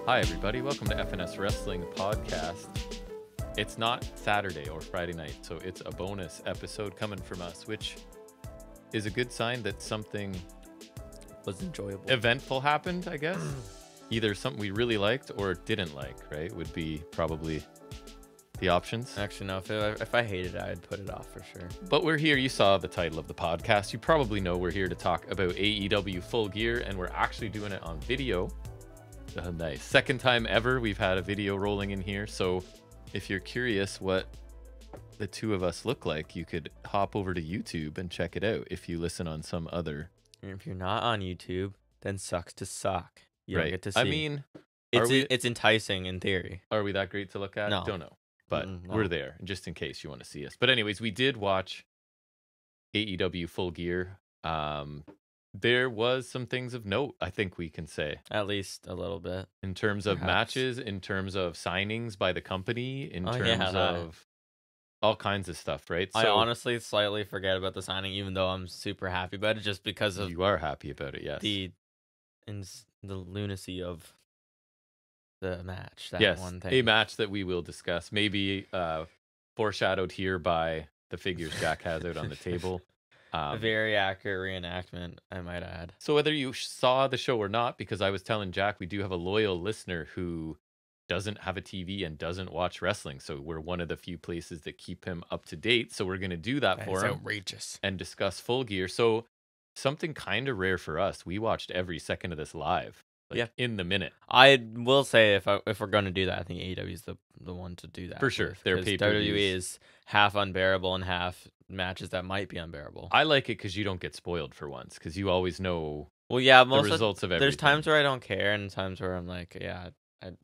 Hi, everybody. Welcome to FNS Wrestling Podcast. It's not Saturday or Friday night, so it's a bonus episode coming from us, which is a good sign that something was enjoyable, eventful happened, I guess. Either something we really liked or didn't like, right? Would be probably the options. Actually, no, if I hated it, I'd put it off for sure. But we're here. You saw the title of the podcast. You probably know we're here to talk about AEW Full Gear, and we're actually doing it on video. Nice. Second time ever we've had a video rolling in here. So if you're curious what the two of us look like, you could hop over to YouTube and check it out if you listen on some other. And if you're not on YouTube, then sucks to suck. You right. Don't get to see. I mean, it's enticing in theory. Are we that great to look at? No. Don't know. But no. We're there just in case you want to see us. But anyways, we did watch AEW Full Gear. There was some things of note, I think we can say. At least a little bit. In terms of matches, in terms of signings by the company, in terms of all kinds of stuff, right? I honestly slightly forget about the signing, even though I'm super happy about it, just because of... You are happy about it, yes. The lunacy of the match. That yes, one thing. A match that we will discuss. Maybe foreshadowed here by the figures Jack has out on the table. A very accurate reenactment, I might add. So whether you saw the show or not, because I was telling Jack, we do have a loyal listener who doesn't have a TV and doesn't watch wrestling. So we're one of the few places that keep him up to date. So we're going to do that for him. Outrageous. And discuss Full Gear. So something kind of rare for us. We watched every second of this live. In the minute. I will say if we're going to do that, I think AEW is the one to do that. For sure. Their WWE is half unbearable and half matches that might be unbearable. I like it because you don't get spoiled for once, because you always know the results of everything. There's times where I don't care and times where I'm like, yeah.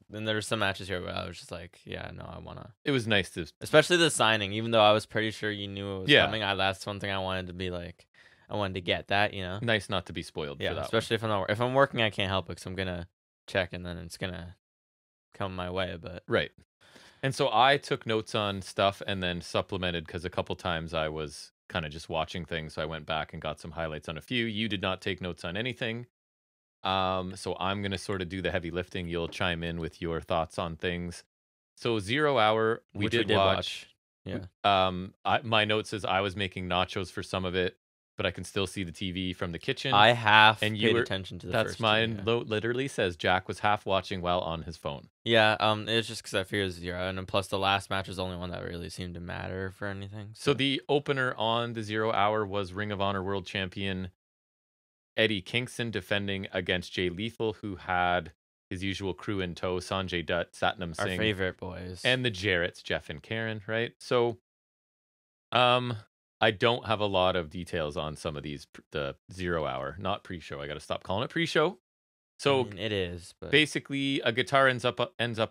Then there's some matches here where I was just like, yeah, no, I want to. It was nice to. Especially the signing, even though I was pretty sure you knew it was coming. That's one thing I wanted to be like. I wanted to get that, you know. Nice not to be spoiled for that. Especially if I'm working, I can't help it because I'm going to check and then it's going to come my way. But right. And so I took notes on stuff and then supplemented because a couple times I was kind of just watching things. So I went back and got some highlights on a few. You did not take notes on anything. So I'm going to sort of do the heavy lifting. You'll chime in with your thoughts on things. So 0 Hour, we did watch. Yeah. My note says I was making nachos for some of it, but I can still see the TV from the kitchen. I paid attention to the first. That's mine. Literally says Jack was half watching while on his phone. Yeah, it's just because I figured it was 0, and plus the last match was the only one that really seemed to matter for anything. So the opener on the 0 Hour was Ring of Honor World Champion Eddie Kingston defending against Jay Lethal, who had his usual crew in tow: Sanjay Dutt, Satnam Singh, our favorite boys, and the Jarretts, Jeff and Karen. Right. So, I don't have a lot of details on some of these. The 0 Hour, not pre-show. I got to stop calling it pre-show. So it is. But basically, a guitar ends up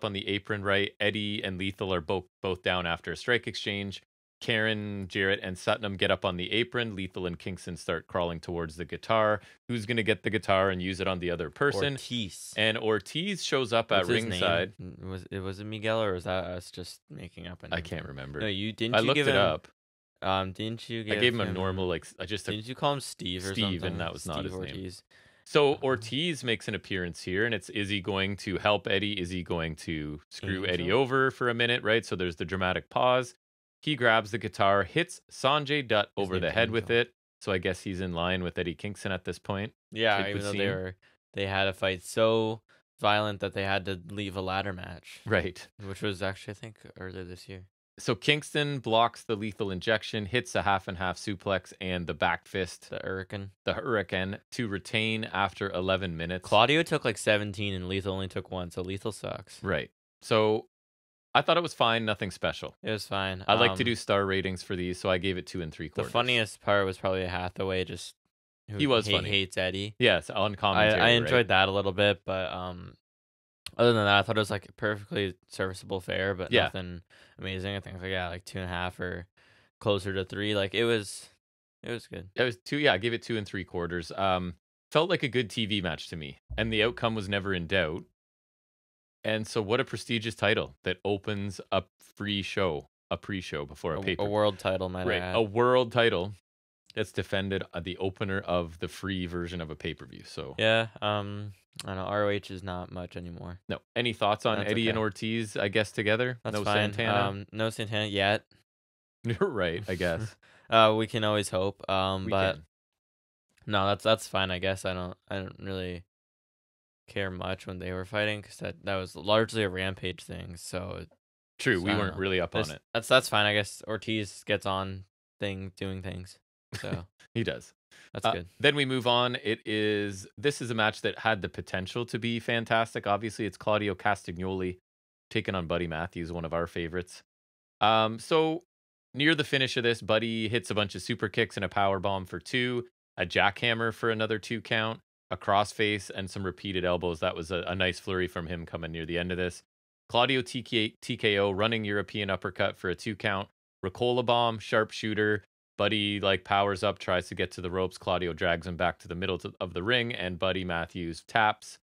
on the apron. Right. Eddie and Lethal are both down after a strike exchange. Karen, Jarrett, and Satnam get up on the apron. Lethal and Kingston start crawling towards the guitar. Who's going to get the guitar and use it on the other person? Ortiz. And Ortiz shows up at ringside. Was it Miguel, or was that us just making up a name? I can't remember. No, you didn't. I looked it up. Didn't you? I gave him a normal, Didn't you call him Steve or something? Steve, and that was not his Ortiz. name. So Ortiz makes an appearance here, and is he going to help Eddie? Is he going to screw Eddie over for a minute? Right. So there's the dramatic pause. He grabs the guitar, hits Sanjay Dutt over the head with it. So I guess he's in line with Eddie Kingston at this point. Yeah, even though they had a fight so violent that they had to leave a ladder match. Right. Which was actually, I think, earlier this year. So Kingston blocks the lethal injection, hits a half and half suplex and the back fist. The hurricane to retain after 11 minutes. Claudio took like 17 and Lethal only took 1, so Lethal sucks. Right. So I thought it was fine, nothing special. It was fine. I like to do star ratings for these, so I gave it 2 3/4. The funniest part was probably Hathaway he was funny. Hates Eddie. Yes, on commentary. I enjoyed that a little bit, but other than that, I thought it was like perfectly serviceable fare, but nothing amazing. I think like 2.5 or closer to 3. Like it was good. It was 2. Yeah, I gave it 2 3/4. Felt like a good TV match to me, and the outcome was never in doubt. And so, what a prestigious title that opens a pre-show before a pay-per-view. A world title, might I add. A world title that's defended at the opener of the free version of a pay-per-view. So yeah, I know ROH is not much anymore. No. Any thoughts on That's Eddie and okay. Ortiz, I guess, together? That's No fine. Santana? No Santana yet. You're right, I guess. We can always hope. We But can. no, that's fine. I guess I don't really care much when they were fighting because that was largely a Rampage thing. So True, we I don't weren't know. really up on it. That's fine. I guess Ortiz gets on doing things. So He does. that's good. Then we move on. This is a match that had the potential to be fantastic. Obviously, it's Claudio Castagnoli taking on Buddy Matthews, one of our favorites. So near the finish of this, Buddy hits a bunch of super kicks and a power bomb for 2, a jackhammer for another 2 count, a crossface, and some repeated elbows. That was a nice flurry from him coming near the end of this. Claudio TKO running European uppercut for a 2 count, Ricola bomb, sharpshooter. Buddy powers up, tries to get to the ropes. Claudio drags him back to the middle of the ring, and Buddy Matthews taps.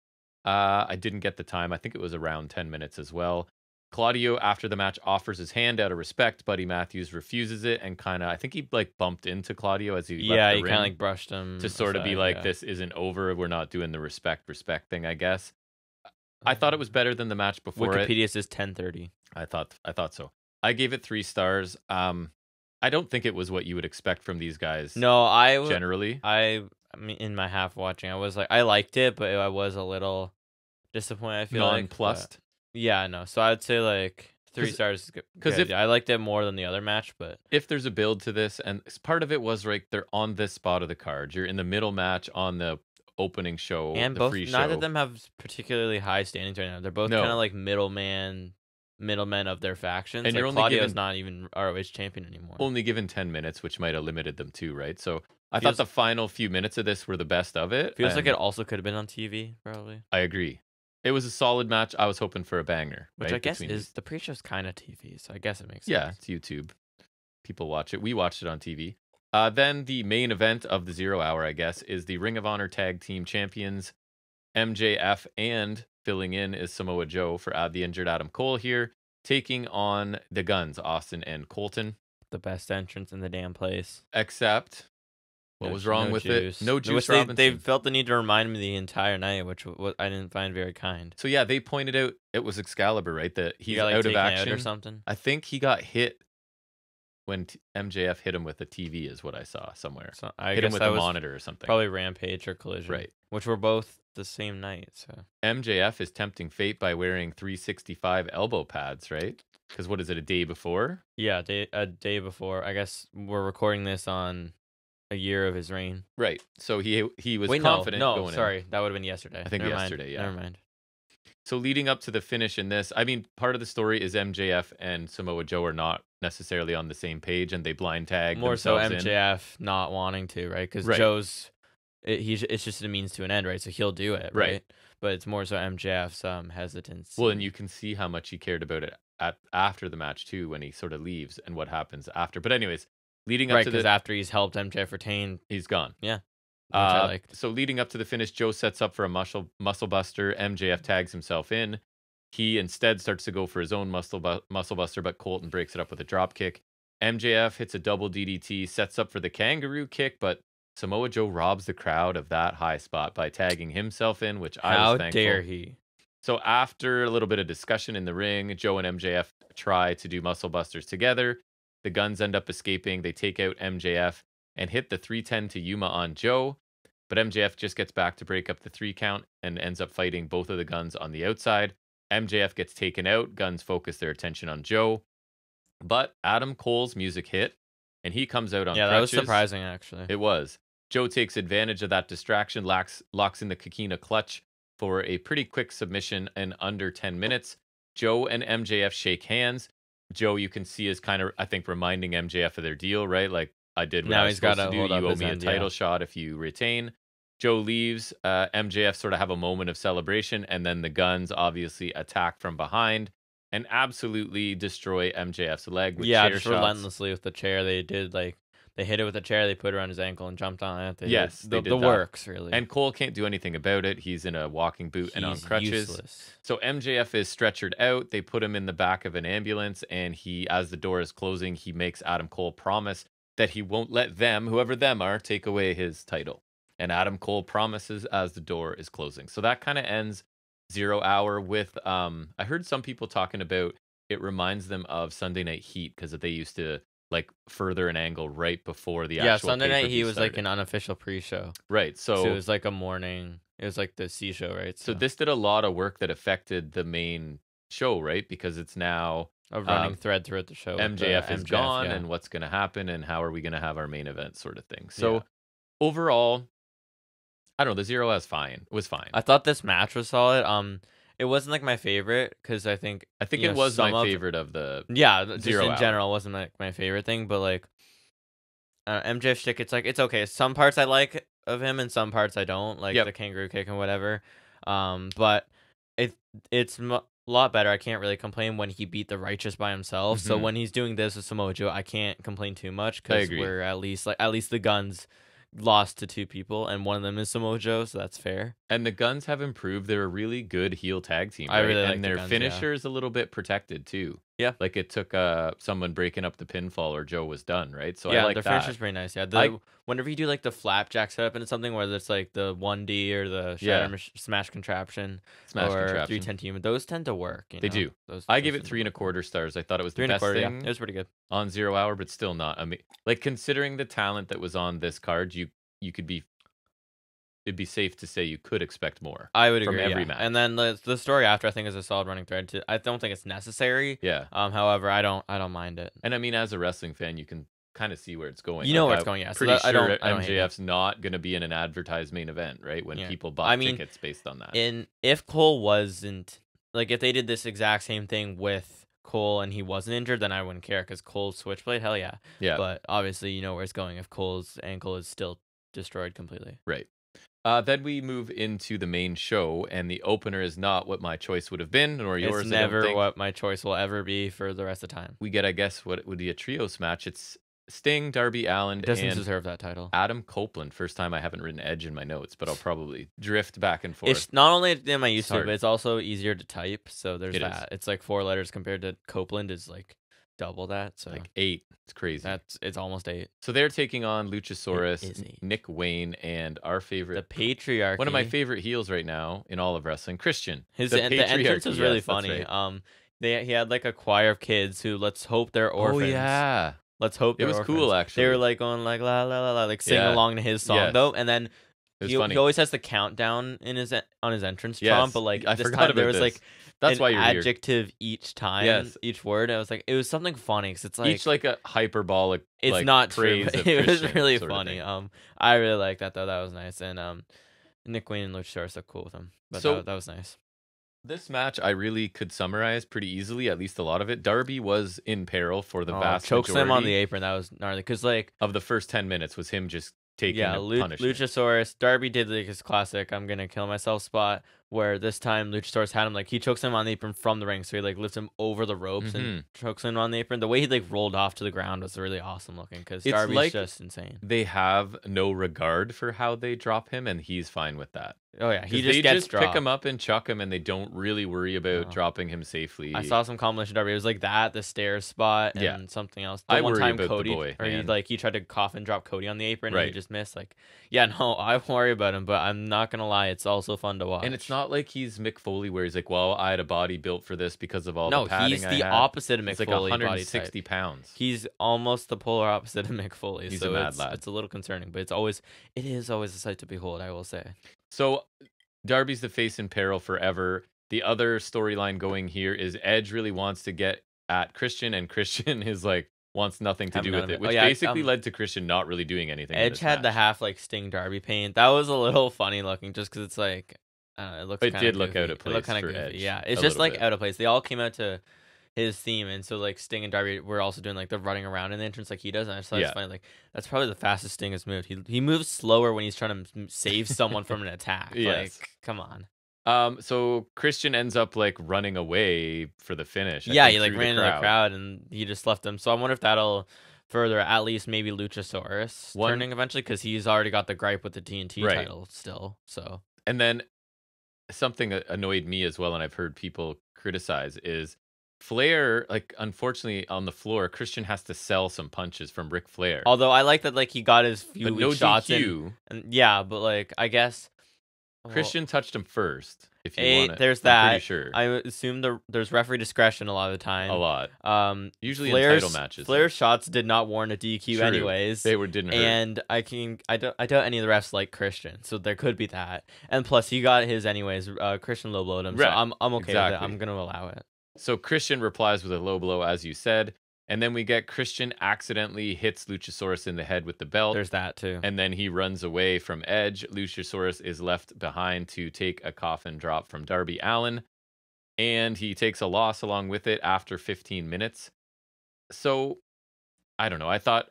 I didn't get the time. I think it was around 10 minutes as well. Claudio, after the match, offers his hand out of respect. Buddy Matthews refuses it and I think he bumped into Claudio as he left the he ring kind of brushed him to sort of be aside, this isn't over. We're not doing the respect thing, I guess. I thought it was better than the match before Wikipedia says 10:30. I thought so. I gave it 3 stars. I don't think it was what you would expect from these guys. No, generally. I mean, in my half watching, I was I liked it, but I was a little disappointed. I feel nonplussed. Yeah, no. So I'd say 3 stars is good. Because I liked it more than the other match, but if there's a build to this, and part of it was they're on this spot of the card. You're in the middle match on the opening show, and the both free show. neither of them have particularly high standings right now. They're both kind of middlemen of their factions. And you're Claudio's not even ROH champion anymore. Only given 10 minutes, which might have limited them too, right? So I thought the final few minutes of this were the best of it. Feels like it also could have been on TV, probably. I agree. It was a solid match. I was hoping for a banger. Which I guess is the pre-show's kind of TV, so I guess it makes sense. Yeah, it's YouTube. People watch it. We watched it on TV. Then the main event of the 0 hour, I guess, is the Ring of Honor Tag Team Champions, MJF, and filling in is Samoa Joe for the injured Adam Cole here, taking on the Guns, Austin and Colton. The best entrance in the damn place. Except, what was wrong with it? No Juice Robinson. They felt the need to remind me the entire night, which I didn't find very kind. So yeah, they pointed out it was Excalibur, right? That he's out of action or something. I think he got hit when MJF hit him with a TV, is what I saw somewhere. So I hit guess him with a monitor or something. Probably Rampage or Collision, right? Which were both the same night. So MJF is tempting fate by wearing 365 elbow pads, right? Because what is it, a day before? Yeah, a day before. I guess we're recording this on a year of his reign. Right. So he was confident going in. Sorry. That would have been yesterday. I think yesterday, yeah. Never mind. So leading up to the finish in this, I mean, part of the story is MJF and Samoa Joe are not necessarily on the same page, and they blind tag more so MJF not wanting to, right? Because Joe's it's just a means to an end, right? So he'll do it, right? But it's more so MJF's hesitance. Well, and you can see how much he cared about it after the match too, when he sort of leaves and what happens after. But anyways, leading up to because after he's helped MJF retain, he's gone. Yeah. So leading up to the finish, Joe sets up for a muscle buster. MJF tags himself in. He instead starts to go for his own muscle buster, but Colton breaks it up with a drop kick. MJF hits a double DDT, sets up for the kangaroo kick, but Samoa Joe robs the crowd of that high spot by tagging himself in, which I was thankful. How dare he? So after a little bit of discussion in the ring, Joe and MJF try to do muscle busters together. The Guns end up escaping. They take out MJF and hit the 310 to Yuma on Joe. But MJF just gets back to break up the 3 count and ends up fighting both of the Guns on the outside. MJF gets taken out. Guns focus their attention on Joe. But Adam Cole's music hit, and he comes out on crutches. Yeah, that was surprising, actually. It was. Joe takes advantage of that distraction, locks in the Kikina clutch for a pretty quick submission in under 10 minutes. Joe and MJF shake hands. Joe, you can see, is kind of, I think, reminding MJF of their deal, right? Like, I did what I was supposed to do. You owe me a title shot if you retain. Joe leaves. MJF sort of have a moment of celebration, and then the Guns obviously attack from behind and absolutely destroy MJF's leg with chair just shots. Relentlessly with the chair. They did, they hit it with a chair, they put it around his ankle and jumped on it. They did the works, really. And Cole can't do anything about it. He's in a walking boot and on crutches. Useless. So MJF is stretchered out. They put him in the back of an ambulance, and as the door is closing, he makes Adam Cole promise that he won't let them, whoever them are, take away his title. and Adam Cole promises as the door is closing. So that kind of ends 0 Hour with I heard some people talking about it reminds them of Sunday Night Heat because they used to like further an angle right before the actual Sunday night he pay-per-view was started. like an unofficial pre-show. Right. So it was like a morning. It was like the C show, right? So this did a lot of work that affected the main show, right? Because it's now a running thread throughout the show. MJF is gone, yeah. and what's going to happen, and how are we going to have our main event, sort of thing. So overall, I don't know. The 0 was fine. I thought this match was solid. It wasn't like my favorite because I think it was my favorite of the just 0 in Hour. general wasn't like my favorite thing, but like MJF shtick, it's like it's okay. Some parts I like of him, and some parts I don't, like the kangaroo kick and whatever. But it's a lot better. I can't really complain when he beat the Righteous by himself. So when he's doing this with Samoa Joe, I can't complain too much because we're at least the Guns lost to 2 people, and one of them is Samoa Joe, so that's fair. And the Guns have improved. They're a really good heel tag team, right? I really like and their Guns, finisher is a little bit protected too. Yeah, like it took someone breaking up the pinfall or Joe was done, right? So I like their that. finisher's pretty nice. Yeah, whenever you do like the flapjack setup into something, whether it's like the 1D or the smash contraption or 310 team, those tend to work. They do. I gave it 3.25 stars. I thought it was the best thing. Yeah. It was pretty good on 0 Hour, but still not. I mean, like considering the talent that was on this card, you could be. It'd be safe to say you could expect more. I would agree from every match. And then the story after I think is a solid running thread too. I don't think it's necessary. Yeah. However, I don't mind it. And I mean, as a wrestling fan, you can kind of see where it's going. You know where it's going. Yeah. Pretty sure MJF's not going to be in an advertised main event, right? When people bought tickets based on that. If Cole wasn't like, if they did this exact same thing with Cole and he wasn't injured, then I wouldn't care because Cole's switchblade, hell yeah. Yeah. But obviously, you know where it's going if Cole's ankle is still destroyed completely. Right. Then we move into the main show, and the opener is not what my choice would have been, nor yours. It's never what my choice will ever be for the rest of the time. We get, I guess, what would be a trios match. It's Sting, Darby Allin, doesn't deserve that title. Adam Copeland. First time I haven't written Edge in my notes, but I'll probably drift back and forth. It's not only am I used to it, but it's also easier to type. So there's that. It's like 4 letters compared to Copeland is like double that. So like 8. It's crazy. It's almost 8. So they're taking on Luchasaurus, Nick Wayne, and our favorite, the Patriarchy. One of my favorite heels right now in all of wrestling, Christian. The entrance was really funny. Right. He had like a choir of kids who, let's hope they're orphans. Oh yeah. Let's hope it was orphans. Cool actually. They were like going like la la la la, like singing along to his song though, and then he always has the countdown in his entrance prompt, but like this time there was like that's why you're adjective each time, each word. I was like, it was something funny because it's like each like a hyperbolic. It's like, not true. It was really funny. I really like that though. That was nice, and Nick Wayne and Luchasaurus look cool with him. But that was nice. This match I really could summarize pretty easily, at least a lot of it. Darby was in peril for the vast majority. Chokeslam on the apron, that was gnarly. Because like of the first 10 minutes was him just taking a punishment. Luchasaurus, Darby did like his classic "I'm gonna kill myself" spot, where this time Luchasaurus had him like he chokes him on the apron from the ring, so he like lifts him over the ropes and chokes him on the apron. The way he like rolled off to the ground was really awesome looking because Darby's like just insane. They have no regard for how they drop him, and he's fine with that. Oh yeah, he just pick him up and chuck him, and they don't really worry about dropping him safely. I saw some combination Darby. It was like that, the stairs spot, and something else. The one time Cody, he tried to coffin drop Cody on the apron, and he just missed. Like, yeah, no, I worry about him, but I'm not gonna lie, it's also fun to watch. And it's not like he's Mick Foley, where he's like, well, I had a body built for this because of all the padding. He's the opposite of Mick Foley. Like 160 pounds. He's almost the polar opposite of Mick Foley. He's a mad lad. It's a little concerning, but it is always a sight to behold, I will say. So Darby's the face in peril forever. The other storyline going here is Edge really wants to get at Christian, and Christian is like wants nothing to do with it, which basically led to Christian not really doing anything. Edge had the half like Sting Darby paint. That was a little funny looking, just because it's like it did look out of place for Edge. Yeah, it's just like out of place. They all came out to his theme, and so like Sting and Darby were also doing like the running around in the entrance like he does, and I just thought it's funny. Like that's probably the fastest Sting has moved. He moves slower when he's trying to save someone from an attack. Like, come on. So Christian ends up like running away for the finish. He like ran into the crowd and he just left them. So I wonder if that'll further at least maybe Luchasaurus turning eventually, because he's already got the gripe with the TNT title still. So and then something that annoyed me as well, and I've heard people criticize, is Flair, like, unfortunately, on the floor, Christian has to sell some punches from Ric Flair. Although I like that, like, he got his few But no shots DQ. in, and yeah, but like I guess Christian touched him first. If you want it, there's I'm that. pretty sure. I assume there's referee discretion a lot of the time. A lot. Usually in Flair's, title matches. Flair's shots did not warrant a DQ True. anyways. They didn't hurt. And I doubt any of the refs like Christian, so there could be that. And plus, he got his anyways. Christian low blowed him, Right. so I'm okay with it. I'm gonna allow it. So Christian replies with a low blow, as you said. And then we get Christian accidentally hits Luchasaurus in the head with the belt. There's that too. And then he runs away from Edge. Luchasaurus is left behind to take a coffin drop from Darby Allin. And he takes a loss along with it after 15 minutes. So, I don't know. I thought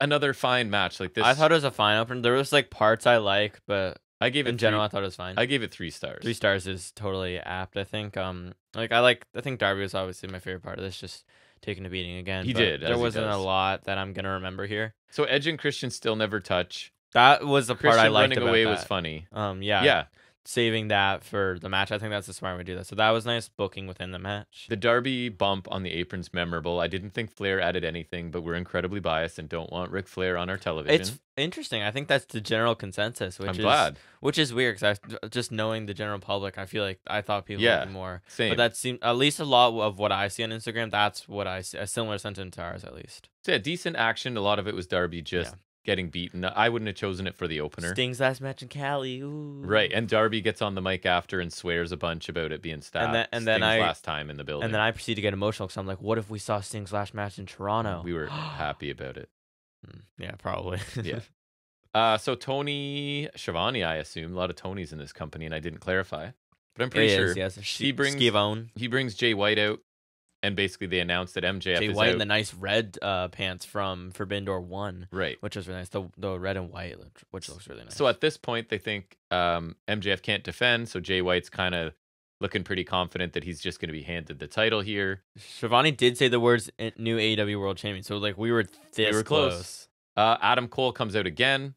another fine match like this. I thought it was a fine opener. There was like parts I like, but I gave it in general, I thought it was fine. I gave it 3 stars. 3 stars is totally apt. I think. I think Darby was obviously my favorite part of this. Just taking a beating again. He did. There wasn't a lot that I'm gonna remember here. So Edge and Christian still never touch. That was the part I liked about running away that. was funny. Yeah. Saving that for the match. I think that's the smart way to do that. So that was nice booking within the match. The Darby bump on the apron's memorable. I didn't think Flair added anything, but we're incredibly biased and don't want Ric Flair on our television. It's interesting. I think that's the general consensus, which I'm glad. Which is weird because just knowing the general public, I feel like I thought people would be more. Same. But that seemed, at least a lot of what I see on Instagram, that's what I see. A similar sentiment to ours, at least. So yeah, decent action. A lot of it was Darby just getting beaten. I wouldn't have chosen it for the opener. Sting's last match in Cali. Ooh. Right, and Darby gets on the mic after and swears a bunch about it being stabbed. And then last time in the building. And then I proceed to get emotional because I'm like, what if we saw Sting's last match in Toronto? We were happy about it. Yeah, probably. Yeah. So Tony Schiavone, I assume. A lot of Tonys in this company, and I didn't clarify. But I'm pretty sure he brings Jay White out. And basically, they announced that MJF Jay is White out. in the nice red pants from Forbidden Door 1. Right. Which was really nice. The red and white, which looks really nice. So at this point, they think MJF can't defend. So Jay White's kind of looking pretty confident that he's just going to be handed the title here. Schiavone did say the words new AEW World Champion. So, like, we were close. Adam Cole comes out again.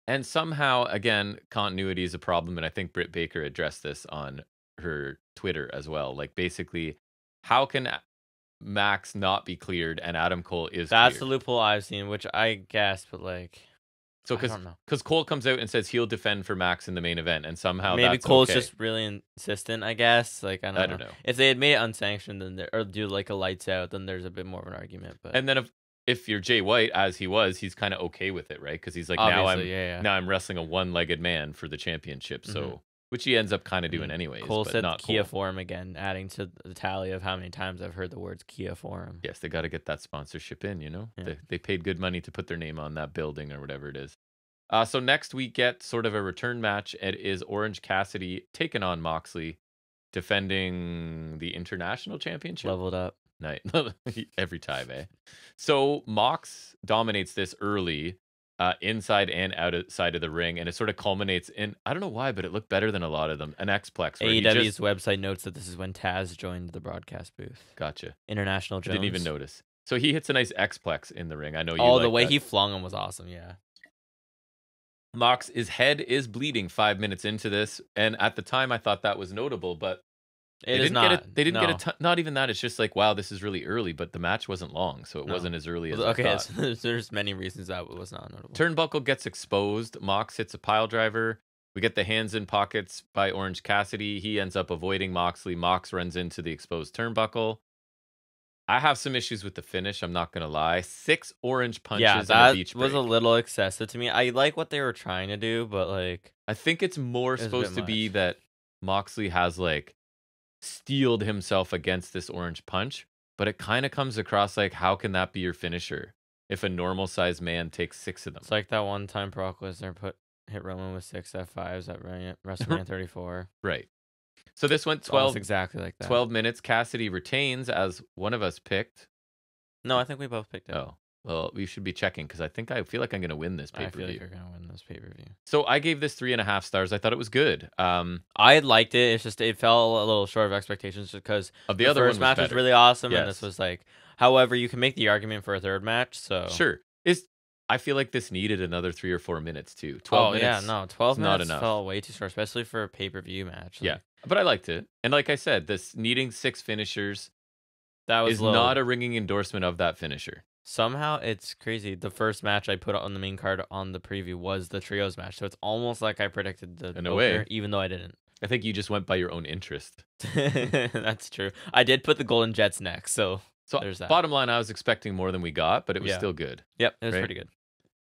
And somehow, again, continuity is a problem. And I think Britt Baker addressed this on her Twitter as well. Like, basically, how can Max not be cleared and Adam Cole is That's cleared? the loophole I've seen, which I guess, but like, so because Cole comes out and says he'll defend for Max in the main event, and somehow maybe that's Cole's okay. just really insistent. I guess, like, I don't know. If they had made it unsanctioned, then or do like a lights out, then there's a bit more of an argument. But and then if you're Jay White, as he was, he's kind of okay with it, right? Because he's like, now I'm wrestling a one-legged man for the championship, so. Which he ends up kind of doing anyways. Cole but said not Kia Cole. Forum again, adding to the tally of how many times I've heard the words Kia Forum. Yes, they got to get that sponsorship in, you know? Yeah. They paid good money to put their name on that building or whatever it is. So next we get sort of a return match. It is Orange Cassidy taking on Moxley, defending the International Championship. Leveled up. Night. Every time, eh? So Mox dominates this early. Inside and outside of the ring, and it sort of culminates in, I don't know why, but it looked better than a lot of them, an X-Plex. AEW's website notes that this is when Taz joined the broadcast booth. Gotcha. International Jones. I didn't even notice. So he hits a nice X-Plex in the ring. I know you the way he flung him was awesome, yeah. Mox's head is bleeding 5 minutes into this, and at the time I thought that was notable, but they didn't get a ton. Not even that. It's just like, wow, this is really early, but the match wasn't long, so it wasn't as early as I thought. There's many reasons that was not notable. Turnbuckle gets exposed. Mox hits a pile driver. We get the hands in pockets by Orange Cassidy. He ends up avoiding Moxley. Mox runs into the exposed turnbuckle. I have some issues with the finish. I'm not gonna lie. 6 orange punches and a beach break. Was a little excessive to me. I like what they were trying to do, but like, I think it's more supposed to be that Moxley has like steeled himself against this orange punch, but it kind of comes across like, how can that be your finisher if a normal sized man takes 6 of them? It's like that one time Brock Lesnar hit Roman with 6 F5s at WrestleMania 34. Right. So this went 12 exactly like that. 12 minutes. Cassidy retains, as one of us picked. No, I think we both picked it. Oh. Well, we should be checking because I feel like I'm going to win this pay-per-view. I feel like you're going to win this pay-per-view. So I gave this 3.5 stars. I thought it was good. I liked it. It's just it fell a little short of expectations just because the other first match was really awesome, and this was like. However, you can make the argument for a third match. So sure, I feel like this needed another 3 or 4 minutes too. 12 minutes. Yeah, no, 12 minutes not enough. fell way too short, especially for a pay-per-view match. Yeah, But I liked it. And like I said, this needing 6 finishers That was is low. not a ringing endorsement of that finisher. Somehow it's crazy. The first match I put on the main card on the preview was the trios match, so it's almost like I predicted the In a opener, way. even though I didn't. I think you just went by your own interest. That's true. I did put the Golden Jets next, so there's that. Bottom line, I was expecting more than we got, but it was still good. Yep, it was pretty good.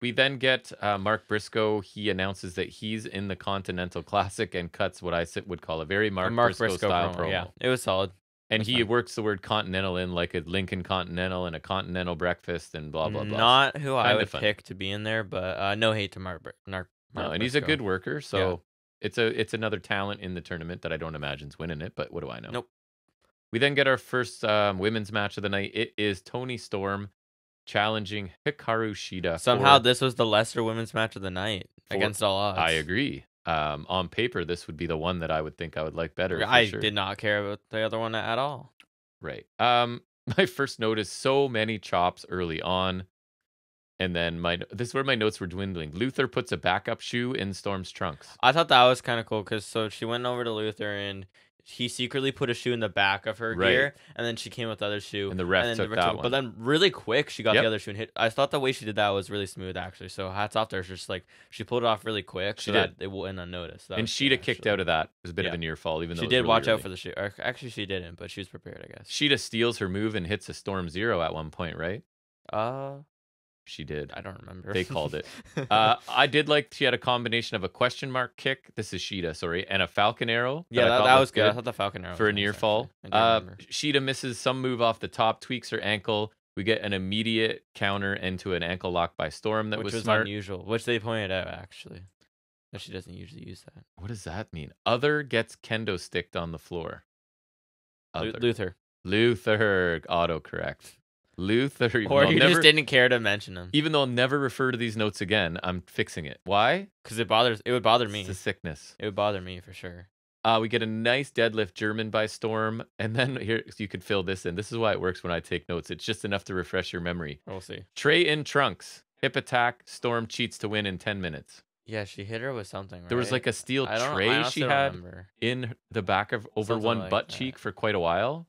We then get Mark Briscoe. He announces that he's in the Continental Classic and cuts what I would call a very Mark Briscoe style promo. Yeah, it was solid. And he works the word Continental in like a Lincoln Continental and a Continental breakfast and blah, blah, blah. Not who I would pick to be in there, but no hate to Mark No, and he's a good worker, so it's another talent in the tournament that I don't imagine's winning it, but what do I know? Nope. We then get our first women's match of the night. It is Toni Storm challenging Hikaru Shida. Somehow this was the lesser women's match of the night against all odds. I agree. On paper, this would be the one that I would think I would like better. I did not care about the other one at all. Right. My first note is so many chops early on. And then this is where my notes were dwindling. Luther puts a backup shoe in Storm's trunks. I thought that was kind of cool because she went over to Luther and he secretly put a shoe in the back of her gear, and then she came with the other shoe. And the ref took that one. But then really quick, she got the other shoe and hit. I thought the way she did that was really smooth, actually. So hats off to her. Just like she pulled it off really quick that it went unnoticed. And Shida kicked out of that. It was a bit of a near fall, even though she did watch out for the shoe. Actually, she didn't, but she was prepared, I guess. Shida steals her move and hits a Storm Zero at one point, right? She did. I don't remember. They called it. I did like she had a combination of a question mark kick. This is Shida, sorry, and a Falcon Arrow. Yeah, that was good. I thought the Falcon Arrow for a near fall. Shida misses some move off the top, tweaks her ankle. We get an immediate counter into an ankle lock by Storm. Which was smart. Unusual, which they pointed out actually. That she doesn't usually use that. What does that mean? Other gets kendo sticked on the floor. Luther. Autocorrect. Luther. Or you just didn't care to mention him. Even though I'll never refer to these notes again, I'm fixing it. Why? Because it would bother me. It's a sickness. It would bother me for sure. We get a nice deadlift German by Storm. And then here, you could fill this in. This is why it works when I take notes. It's just enough to refresh your memory. We'll see. Trey in trunks. Hip attack. Storm cheats to win in 10 minutes. Yeah, she hit her with something, right? There was like a steel tray she had in the back of over something one butt cheek for quite a while.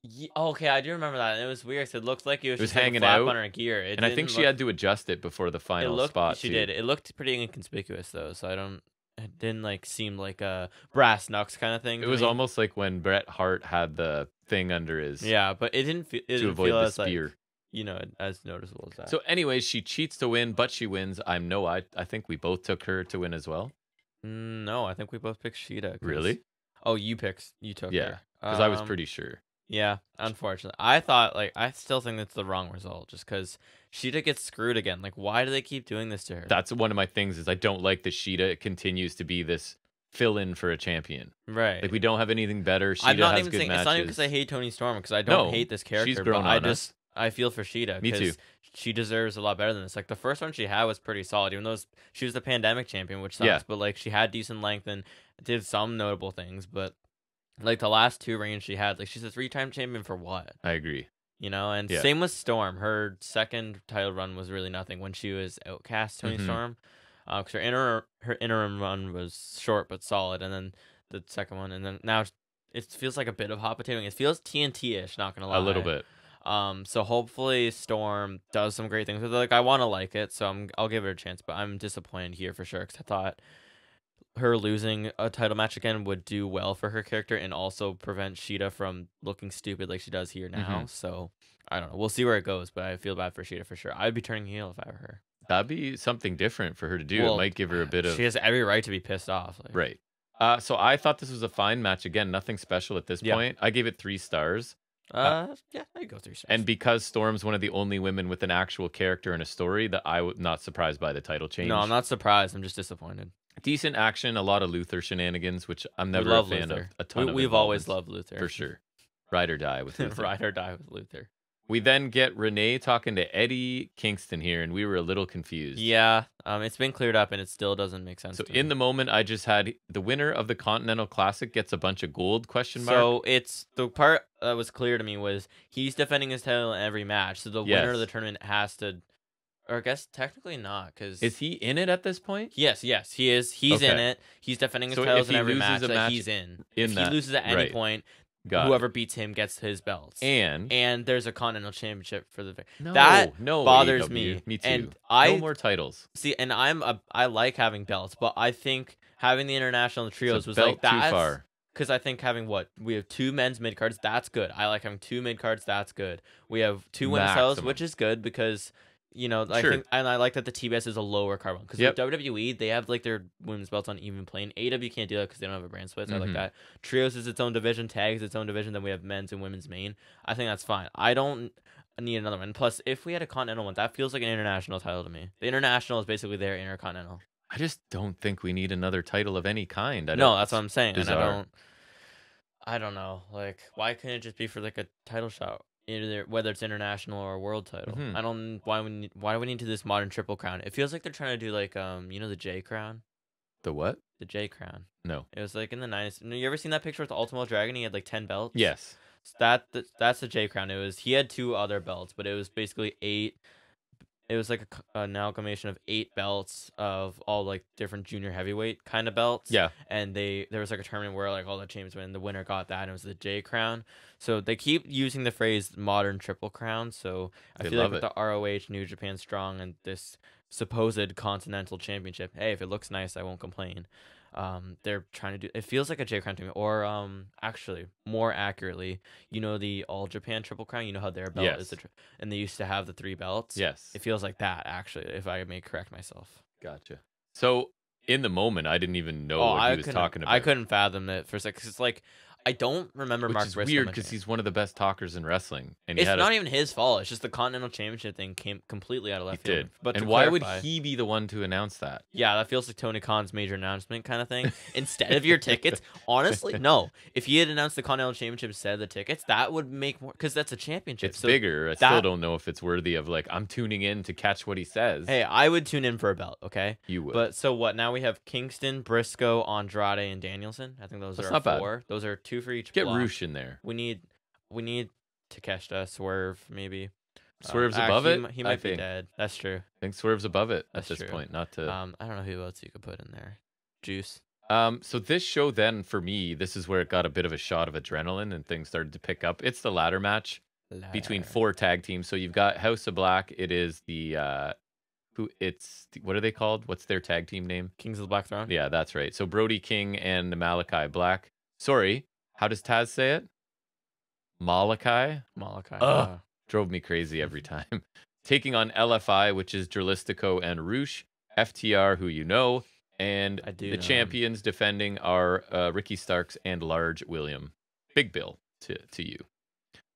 Yeah, okay, I do remember that. And it was weird. It looked like it was just hanging like a out flap on her gear. And I think she had to adjust it before the final spot. She did. It looked pretty inconspicuous though, so it didn't like seem like a brass knucks kind of thing. It was almost like when Bret Hart had the thing under his but it didn't feel to avoid the spear. Like, as noticeable as that. So anyways, she cheats to win, but she wins. I think we both took her to win as well. No, I think we both picked Shida. Really? Oh, you took her. Because I was pretty sure. Yeah, unfortunately. I still think that's the wrong result just because Shida gets screwed again. Like, why do they keep doing this to her? That's one of my things is I don't like that Shida continues to be this fill-in for a champion. Right. Like, we don't have anything better. Shida has good matches. It's not even because I hate Toni Storm because I don't hate this character. She's grown on us. I feel for Shida. Me too. She deserves a lot better than this. Like, the first one she had was pretty solid, even though she was the pandemic champion, which sucks. But, like, she had decent length and did some notable things, but like the last 2 reigns she had, like she's a 3-time champion for what? I agree. You know, and same with Storm. Her second title run was really nothing when she was outcast Toni Storm. Because her interim run was short but solid, and then the second one, and then now it feels like a bit of hot potatoing. It feels TNT-ish, not gonna lie. A little bit. So hopefully Storm does some great things with it. Like I want to like it, so I'll give it a chance. But I'm disappointed here for sure because I thought her losing a title match again would do well for her character and also prevent Shida from looking stupid like she does here now. So I don't know. We'll see where it goes, but I feel bad for Shida for sure. I'd be turning heel if I were her. That'd be something different for her to do. Well, it might give her a bit of. She has every right to be pissed off. Like. Right. So I thought this was a fine match. Again, nothing special at this point. I gave it 3 stars. I go 3 stars. And because Storm's one of the only women with an actual character and a story, that I was not surprised by the title change. No, I'm not surprised. I'm just disappointed. Decent action, a lot of Luther shenanigans, which I'm never a fan of. A ton of we've always loved Luther. For sure. Ride or die with Luther. Ride or die with Luther. We then get Renee talking to Eddie Kingston here, and we were a little confused. Yeah, it's been cleared up, and it still doesn't make sense. So in the moment, I just had the winner of the Continental Classic gets a bunch of gold ? So it's the part that was clear to me was he's defending his title in every match. So the winner of the tournament has to, Or I guess technically not, because Is he in it at this point? yes, he is. He's in Okay. it. He's defending his So titles if in he every loses match a that match he's in. in If that- he loses at any right. point, Got whoever it. beats him gets his belts. And there's a Continental Championship for the no, that no bothers AEW. me. Me too. And no more titles. see, and I like having belts, but I think having the international and the trios It's a was belt like too that's far. because I think having we have 2 men's mid cards, that's good. I like having 2 mid cards, that's good. We have 2 women's titles, Maximum. which is good because I Sure. think, and I like that the TBS is a lower card one because Yep. with WWE they have like their women's belts on even plane. AEW can't do that because they don't have a brand split. So I like Mhm. that. Trios is its own division, tags its own division. Then we have men's and women's main. I think that's fine. I don't need another one. Plus, if we had a continental one, that feels like an international title to me. The international is basically their intercontinental. I just don't think we need another title of any kind. No, that's what I'm saying. bizarre. And I don't know. Like, why couldn't it just be for like a title shot? Either whether it's international or a world title. Mhm. I don't why do we need to do this modern triple crown? It feels like they're trying to do like the J crown. The what? The J crown. No. It was like in the 90s. You ever seen that picture with the Ultimate Dragon? He had like 10 belts. Yes. So that's the J crown. He had 2 other belts, but it was basically 8. It was like an amalgamation of 8 belts of all like different junior heavyweight kind of belts. Yeah. And there was like a tournament where like all the champions win. The winner got that, and it was the J crown. So they keep using the phrase modern triple crown. So I They feel like love with it. the ROH, New Japan Strong, and this supposed continental championship, hey, if it looks nice, I won't complain. They're trying to do. It feels like a J crown to me, or actually more accurately, the All Japan Triple Crown. You know how their belt is Yes. and they used to have the 3 belts. Yes. It feels like that actually, if I may correct myself. Gotcha. So in the moment, I didn't even know Oh, what I he was couldn't. talking about. I couldn't fathom it for a second. 'Cause it's like I don't remember Which Mark is Briscoe weird mentioning because it. he's one of the best talkers in wrestling, and It's not even his fault. It's just the Continental Championship thing came completely out of he left field. did. But And to why clarify, would he be the one to announce that? Yeah, that feels like Tony Khan's major announcement kind of thing. Instead of your tickets, honestly, no. If he had announced the Continental Championship instead of the tickets, that would make more because that's a championship. It's bigger. I that- still don't know if it's worthy of like I'm tuning in to catch what he says. Hey, I would tune in for a belt, okay? You would. But so what? Now we have Kingston, Briscoe, Andrade, and Danielson. I think those That's are not bad. 4. Those are 2 for each Get block. Roosh in there. We need Takeshita, Swerve, maybe. Swerve's above it. He I might be think. dead. That's true. I think Swerve's above it That's at this true. point. Not to. I don't know who else you could put in there. Juice. So this show then for me, this is where it got a bit of a shot of adrenaline and things started to pick up. It's the ladder match between 4 tag teams. So you've got House of Black. It is the what are they called? What's their tag team name? Kings of the Black Throne. Yeah, that's right. So Brody King and Malachi Black. Sorry, how does Taz say it? Malachi? Malachi. Drove me crazy every time. Taking on LFI, which is Dralistico and Roosh. FTR, who you know. And I do the know champions defending are Ricky Starks and Large William. Big Bill to you.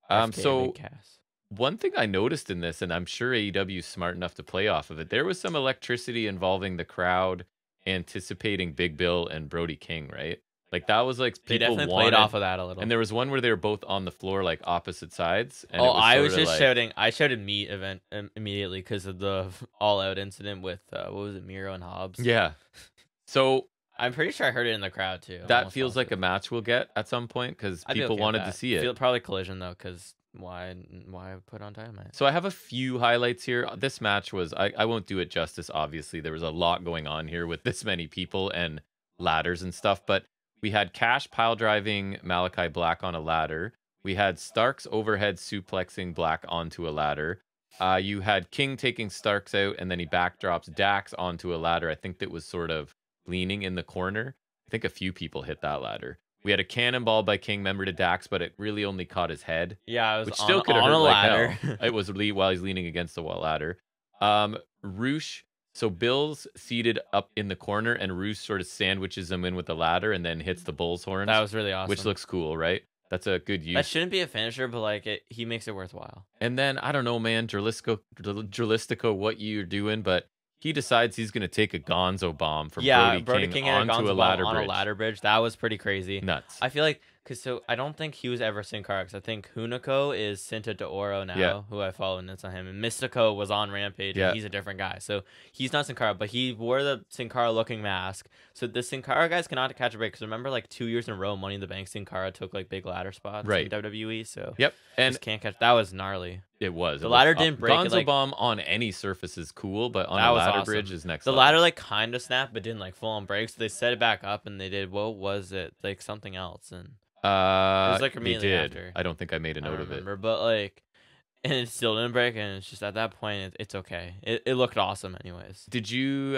FKA So Big Cass. one thing I noticed in this, and I'm sure AEW is smart enough to play off of it, there was some electricity involving the crowd anticipating Big Bill and Brody King, right? Like that was like They people definitely wanted, played off of that a little. and there was one where they were both on the floor like opposite sides. And I was sorta just like, shouting. I shouted meat event immediately because of the all-out incident with what was it, Miro and Hobbs. Yeah. So I'm pretty sure I heard it in the crowd too. that feels like a match we'll get at some point because people wanted to see it. Probably Collision though, because why put on Dynamite? So I have a few highlights here. This match was I won't do it justice. Obviously, there was a lot going on here with this many people and ladders and stuff, but we had Cash pile driving Malachi Black on a ladder. We had Starks overhead suplexing Black onto a ladder. You had King taking Starks out, and then he backdrops Dax onto a ladder. I think that was sort of leaning in the corner. I think a few people hit that ladder. We had a cannonball by King member to Dax, but it really only caught his head. Yeah, it was Which still could have on hurt a like ladder. hell. It was while he's leaning against the wall ladder. Roosh. So Bill's seated up in the corner, and Roosh sort of sandwiches him in with the ladder, and then hits the bull's horns. That was really awesome. Which looks cool, right? That's a good use. That shouldn't be a finisher, but like he makes it worthwhile. And then I don't know, man, Dralistico, what you're doing, but he decides he's gonna take a Gonzo bomb from Brody King onto a ladder bridge. On a ladder bridge. That was pretty crazy. Nuts. I feel like I don't think he was ever Sin Cara, because I think Hunico is Cinta de Oro now, who I follow, and it's on him. And Mystico was on Rampage, and he's a different guy. So he's not Sin Cara, but he wore the Sin Cara looking mask. So the Sin Cara guys cannot catch a break. Because remember, like 2 years in a row, Money in the Bank, Sin Cara took like big ladder spots in WWE. So and just can't catch. That was gnarly. It was. The ladder didn't break. Gonzo bomb on any surface is cool, but on a ladder bridge is next The level. ladder like kind of snapped, but didn't like full on break. So they set it back up and they did, what was it? Like something else. And it was like immediately after. I don't think I made a note of it. But like, and it still didn't break. And it's just at that point, it's okay. It looked awesome anyways. Did you,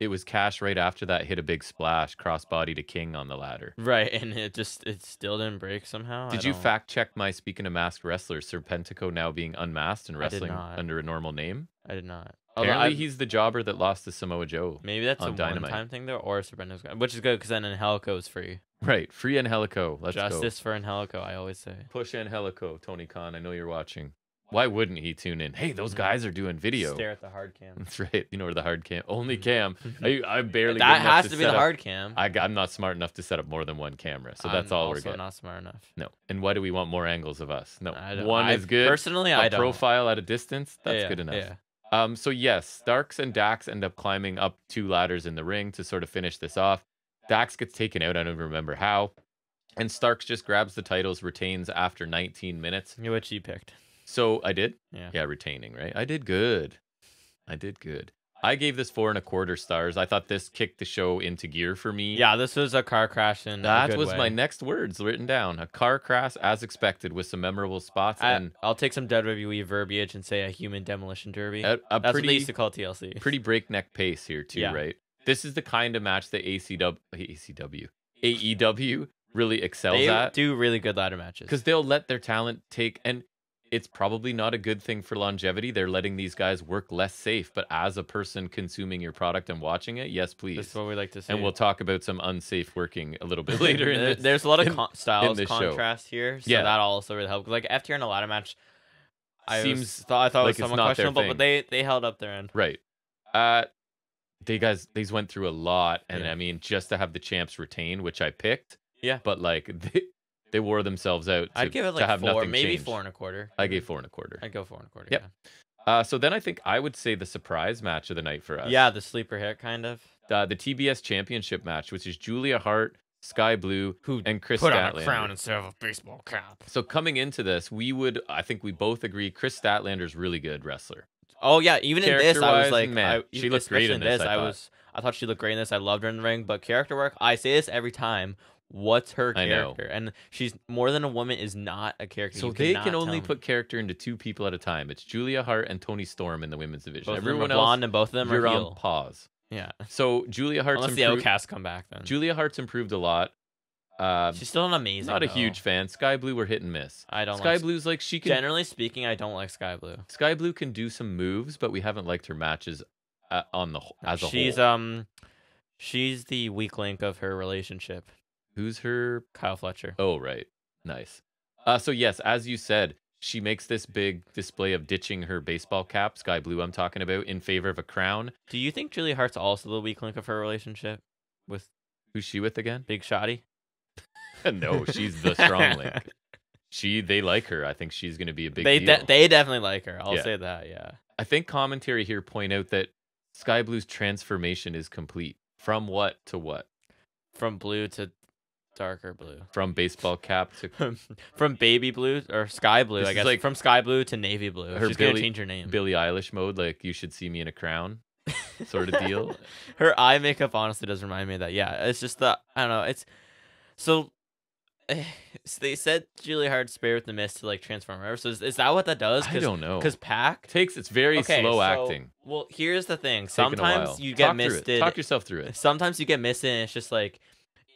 it was Cash right after that hit a big splash, crossbody to King on the ladder. Right, and it still didn't break somehow. Did you fact check my speaking of masked wrestlers, Serpentico now being unmasked and wrestling under a normal name? I did not. Apparently he's the jobber that lost to Samoa Joe. Maybe that's a one-time thing though, or Serpentico's, which is good because then Angelico is free. Right, free Angelico. Let's go. Justice for Angelico, I always say. Push Angelico, Tony Khan. I know you're watching. Why wouldn't he tune in? Hey, those guys are doing video. Stare at the hard cam. That's right. You know where the hard cam. Only cam. I barely. That has to be the hard cam. I'm not smart enough to set up more than one camera, so that's all we're getting. Not smart enough. No. And why do we want more angles of us? No. One is good. Personally, I don't. Profile at a distance. That's good enough. Yeah. So yes, Starks and Dax end up climbing up 2 ladders in the ring to sort of finish this off. Dax gets taken out. I don't even remember how. And Starks just grabs the titles, retains after 19 minutes. Which you picked. So I did? Yeah, retaining, right? I did good. I gave this 4 1/4 stars. I thought this kicked the show into gear for me. Yeah, this was a car crash in that a good way. My next words written down. A car crash as expected with some memorable spots. I'll take some WWE verbiage and say a human demolition derby. That's what they used to call TLC. Pretty breakneck pace here too, right? This is the kind of match that AEW really excels at. They do really good ladder matches. Because they'll let their talent take, and it's probably not a good thing for longevity. They're letting these guys work less safe, but as a person consuming your product and watching it, yes, please. That's what we like to see. And we'll talk about some unsafe working a little bit later. There's a lot of styles contrast here, so that also really helped. Like FTR in a ladder match, I thought it was somewhat questionable, but they held up their end. Right. These went through a lot, and I mean, just to have the champs retain, which I picked. Yeah. But like they wore themselves out. I'd give it like 4, maybe change. 4 1/4. I gave 4 1/4. I'd go 4 1/4. Yep. Yeah. So then I think I would say the surprise match of the night for us. Yeah, the sleeper hit kind of. The TBS Championship match, which is Julia Hart, Sky Blue, and Chris put Statlander. on a crown instead of a baseball cap. So coming into this, I think we both agree, Chris Statlander's really good wrestler. Oh yeah, even in this, I was like, man, she looked great in this. I thought she looked great in this. I loved her in the ring, but character work, I say this every time. What's her character? And she's more than a woman is not a character. So they can only put character into 2 people at a time. It's Julia Hart and Tony Storm in the women's division. Everyone else, blonde, and both of them are heel. on pause. Yeah. So Julia Hart's unless the Outcasts come back, then Julia Hart's improved a lot. She's still an amazing. Not a huge fan. Sky Blue were hit and miss. I don't. Sky Blue's like she can. Generally speaking, I don't like Sky Blue. Sky Blue can do some moves, but we haven't liked her matches as a whole. She's the weak link of her relationship. Who's her? Kyle Fletcher. Oh, right. Nice. So yes, as you said, she makes this big display of ditching her baseball cap, Sky Blue I'm talking about, in favor of a crown. Do you think Julia Hart's also the weak link of her relationship with? Who's she with again? Big Shotty? No, she's the strong link. They like her. I think she's going to be a big deal. They definitely like her. I'll say that, yeah. I think commentary here point out that Sky Blue's transformation is complete. From what to what? From blue to darker blue. From baseball cap to from baby blue or sky blue, I guess. Like from sky blue to navy blue. She's gonna change her name. Billie Eilish mode, like you should see me in a crown, sort of deal. Her eye makeup honestly does remind me of that. Yeah, it's just I don't know. It's so they said Julia Hart spare with the mist to like transform her. So is that what that does? I don't know. Because Pac it's very slow acting. Well, here's the thing. Sometimes you get misted. Talk yourself through it. Sometimes you get misted, and it's just like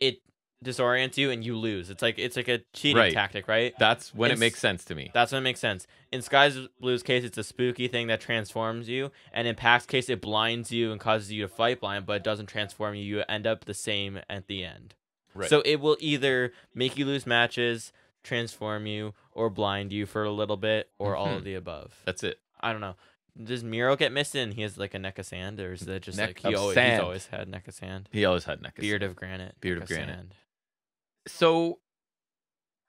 it disorients you and you lose. It's like a cheating tactic, right? That's when it makes sense to me. That's when it makes sense. In Sky Blue's case, it's a spooky thing that transforms you, and in Pac's case, it blinds you and causes you to fight blind, but it doesn't transform you. You end up the same at the end. Right. So it will either make you lose matches, transform you, or blind you for a little bit, or all of the above. That's it. I don't know. Does Miro get missed in? He has like a neck of sand, or is that just neck like he's always had neck of sand? He always had neck of beard of granite. Beard of granite. Sand. So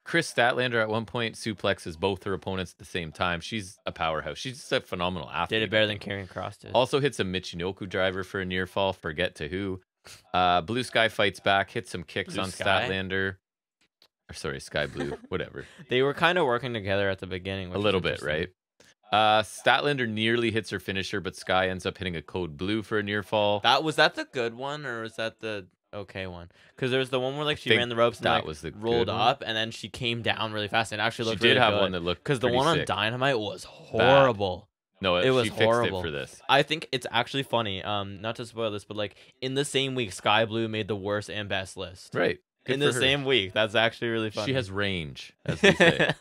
Chris Statlander at one point suplexes both her opponents at the same time. She's a powerhouse. She's just a phenomenal athlete. Did it better than Karrion Kross did. Also hits a Michinoku driver for a near fall. Forget to who. Blue Sky fights back, hits some kicks on Statlander. Or sorry, Sky Blue, whatever. They were kind of working together at the beginning. Which A little bit, right? Statlander nearly hits her finisher, but Sky ends up hitting a code blue for a near fall. Was that the good one, or was that the okay one? Because there was the one where like she ran the ropes and that like was the rolled good up, and then she came down really fast. And it actually looked She did really have good. one that looked because the pretty one on sick. Dynamite was horrible. No, It was she fixed horrible. it for this. I think it's actually funny. Not to spoil this, but like in the same week, Sky Blue made the worst and best list. Right. Good In the for her. same week. That's actually really funny. She has range, as we say.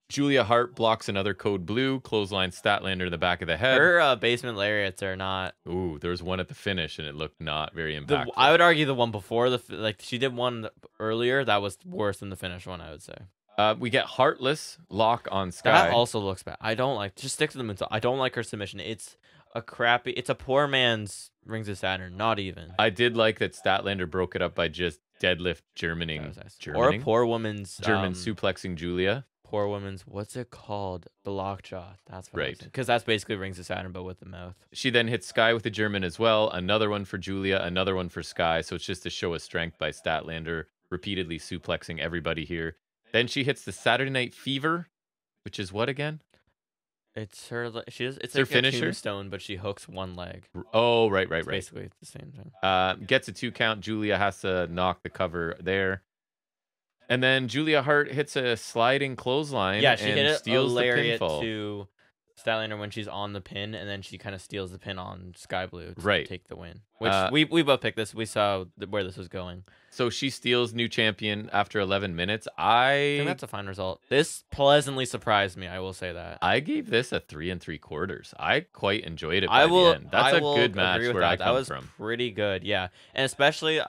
Julia Hart blocks another code blue, clothesline Statlander in the back of the head. Her basement lariats are not. Ooh, there was one at the finish, and it looked not very impactful. I would argue the one before like she did one earlier that was worse than the finish one. I would say. We get Heartless lock on Sky. That also looks bad. I don't like. Just stick to the moonsault. I don't like her submission. It's a crappy. It's a poor man's Rings of Saturn. Not even. I did like that Statlander broke it up by just deadlift Germaning. Nice. Or a poor woman's German suplexing Julia. Poor woman's, what's it called? The lockjaw. That's what right. Because that's basically Rings of Saturn, but with the mouth. She then hits Sky with the German as well. Another one for Julia, another one for Sky. So it's just a show of strength by Statlander, repeatedly suplexing everybody here. Then she hits the Saturday Night Fever, which is what again? It's her. It's her like finisher? a tombstone, but she hooks one leg. Oh, right. Basically the same thing. Gets a 2 count. Julia has to knock the cover there. And then Julia Hart hits a sliding clothesline. Yeah, she and hit steals a the lariat pinfall. to Statlander when she's on the pin, and then she kind of steals the pin on Sky Blue to take the win. Which we both picked this. We saw where this was going. So she steals new champion after 11 minutes. I think that's a fine result. This pleasantly surprised me. I will say that. I gave this a 3 3/4. I quite enjoyed it by the end. That's a good match where I come from. That was pretty good, yeah. And especially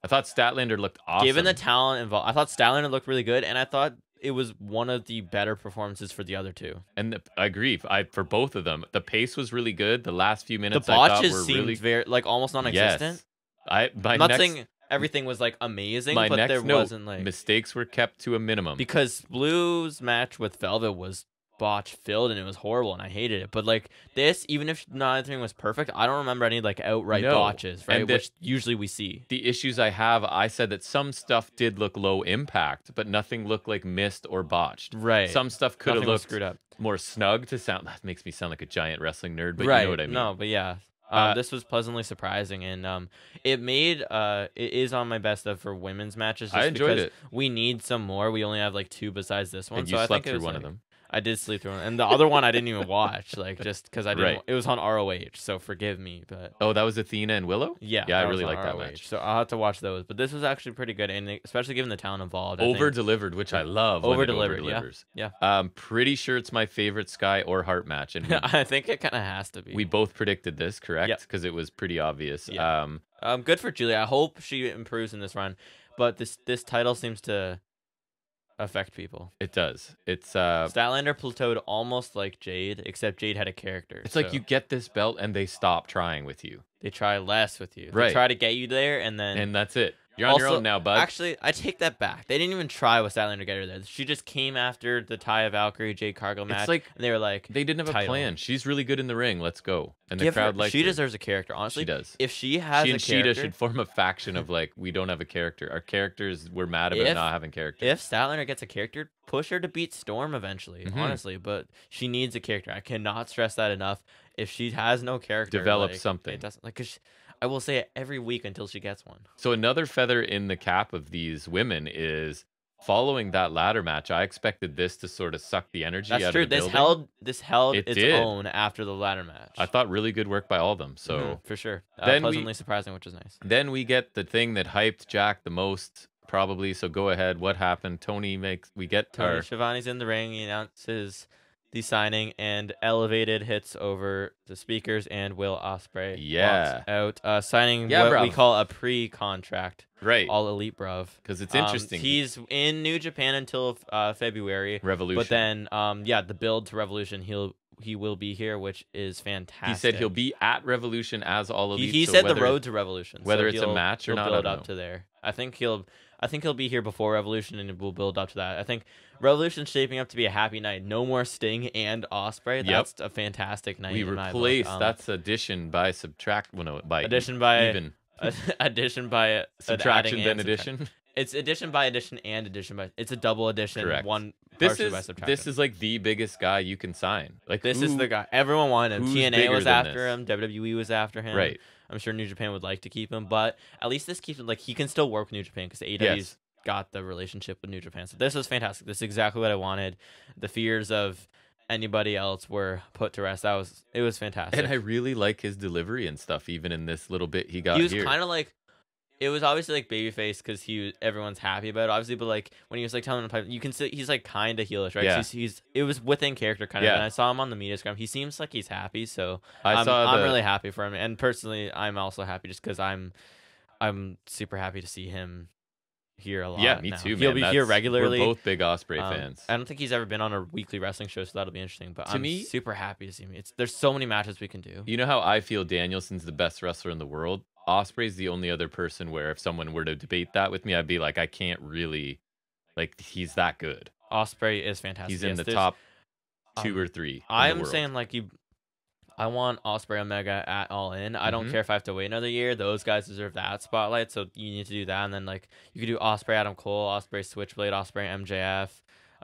I thought Statlander looked awesome. Given the talent involved, I thought Statlander looked really good, and I thought it was one of the better performances for the other two. And I agree. For both of them, the pace was really good. The last few minutes, the botches seemed really very almost non-existent. Yes. I'm not saying everything was like amazing, but there wasn't like mistakes were kept to a minimum. Because Blue's match with Velvet was botch filled and it was horrible and I hated it. But like this, even if not everything was perfect, I don't remember any like outright botches, right? Which usually we see. The issues I said that some stuff did look low impact, but nothing looked like missed or botched. Right. Some stuff could have looked screwed up. More snug to sound. That makes me sound like a giant wrestling nerd, but right. you know what I mean. No, but yeah. This was pleasantly surprising, and it is on my best of for women's matches. Just I enjoyed it. We need some more. We only have like 2 besides this one. And you so slept I think through one of them. I did sleep through one, and the other one I didn't even watch, like just because I didn't. It was on ROH, so forgive me. But that was Athena and Willow. Yeah, I really like that match. So I'll have to watch those. But this was actually pretty good, and especially given the talent involved. Over delivered, which I love. Over delivered, yeah. I'm pretty sure it's my favorite Sky or Hart match, and I think it kind of has to be. We both predicted this, correct? Because it was pretty obvious. Yeah. Good for Julia. I hope she improves in this run, but this title seems to affect people. It does. It's Statlander plateaued almost like Jade, except Jade had a character. It's like you get this belt and they stop trying with you. They try less with you. Right. They try to get you there and that's it. You're on your own now, bud. Actually, I take that back. They didn't even try with Statlander to get her there. She just came after the Taya Valkyrie Jade Cargill match. It's like and they were like, they didn't have a plan. She's really good in the ring. Let's go. And the crowd likes her. She deserves a character. Honestly, she does. If she has she a and character, Sheeta should form a faction of like, we don't have a character. Our characters, we're mad about not having characters. If Statlander gets a character, push her to beat Storm eventually. Honestly, but she needs a character. I cannot stress that enough. If she has no character, develop something. It doesn't like. I will say it every week until she gets one. So another feather in the cap of these women is following that ladder match. I expected this to sort of suck the energy out of the building. This held its own after the ladder match. I thought really good work by all of them. So for sure, then pleasantly surprising, which is nice. Then we get the thing that hyped Jack the most, probably. So go ahead. What happened? Tony Schiavone's in the ring. He announces the signing, and Elevated hits over the speakers, and Will Ospreay walks out, signing what we call a pre-contract. Right. All Elite bruv. Because it's interesting. He's in New Japan until February. Revolution. But then, the build to Revolution, he will be here, which is fantastic. He said he'll be at Revolution as All Elite. He said the road to Revolution. Whether it's a match or not, build up to there. I think he'll be here before Revolution, and we'll build up to that. I think Revolution's shaping up to be a happy night. No more Sting and Ospreay. That's a fantastic night. We replaced that's addition by subtract. Well, no, by addition by even. addition by Subtraction adding then and addition. It's addition by addition and addition by. It's a double addition. Correct. One This partially by is subtraction. like the biggest guy you can sign. Like This is the guy. Everyone wanted him. who's TNA bigger was than after this? him. WWE was after him. Right. I'm sure New Japan would like to keep him, but at least this keeps him like he can still work with New Japan because AEW's Yes. got the relationship with New Japan. So this is fantastic. This is exactly what I wanted. The fears of anybody else were put to rest. It was fantastic. And I really like his delivery and stuff, even in this little bit he got He was here. kind of like, it was obviously like babyface because everyone's happy about it, obviously, but like when he was like telling him, you can see he's like kind of heelish, right? Yeah. It was within character kind of. Yeah. And I saw him on the media scrum. He seems like he's happy, so I'm I'm really happy for him. And personally, I'm also happy just because I'm super happy to see him here a lot. Yeah, me now. too, He'll man. be here regularly. We're both big Osprey fans. I don't think he's ever been on a weekly wrestling show, so that'll be interesting. But I'm me, super happy to see him. There's so many matches we can do. You know how I feel Danielson's the best wrestler in the world? Osprey's the only other person where if someone were to debate that with me, I'd be like, I can't really, like, he's that good. Osprey is fantastic. He's in the top 2 or 3. I'm saying like I want Osprey Omega at All In. I don't care if I have to wait another year. Those guys deserve that spotlight, so you need to do that. And then like you could do Osprey Adam Cole, Osprey Switchblade, Osprey MJF,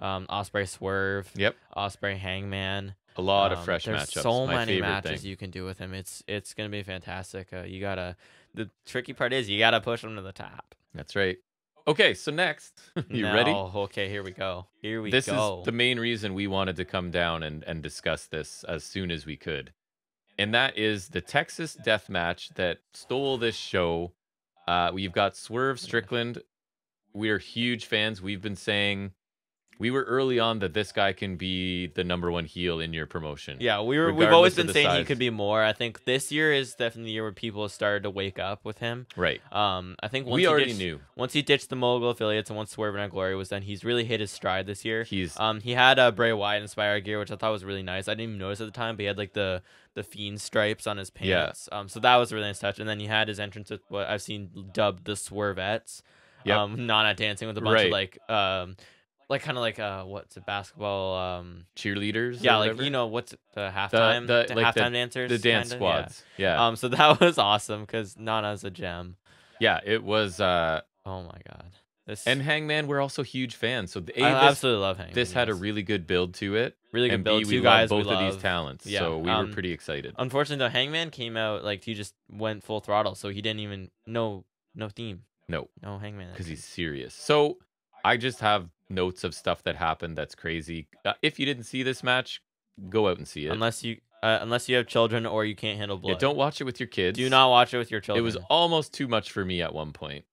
Osprey Swerve, Yep, Osprey Hangman. a lot of fresh there's matchups. So My many favorite matches thing. you can do with him. It's gonna be fantastic. The tricky part is you gotta push him to the top. That's right. Okay, so next, ready? Okay, here we go. This is the main reason we wanted to come down and discuss this as soon as we could. And that is the Texas Death Match that stole this show. We've got Swerve Strickland. We're huge fans. We've been saying we were early on that this guy can be the #1 heel in your promotion. Yeah, we've always been saying he could be more. I think this year is definitely the year where people have started to wake up with him. Right. I think we already knew. Once he ditched the mogul affiliates and once Swerve and Glory was done, he's really hit his stride this year. He had Bray Wyatt inspired gear, which I thought was really nice. I didn't even notice at the time, but he had like the Fiend stripes on his pants. Yeah. So that was a really nice touch. And then he had his entrance with what I've seen dubbed the Swervettes. Yep. Nana dancing with a bunch of like kind of like what's it, basketball cheerleaders? Yeah, like what's the halftime halftime dancers, the dance squads. Yeah. So that was awesome because Nana's a gem. Yeah, it was. Oh my god. And Hangman, we're also huge fans. So I absolutely love Hangman. This had a really good build to it. Really good and build. B, we love both of these talents. Yeah. So we were pretty excited. Unfortunately, though, Hangman came out like he just went full throttle, so he didn't even no theme. No Hangman because he's serious. So I just have notes of stuff that happened that's crazy. If you didn't see this match, go out and see it. Unless you have children or you can't handle blood. Yeah, don't watch it with your kids. Do not watch it with your children. It was almost too much for me at one point.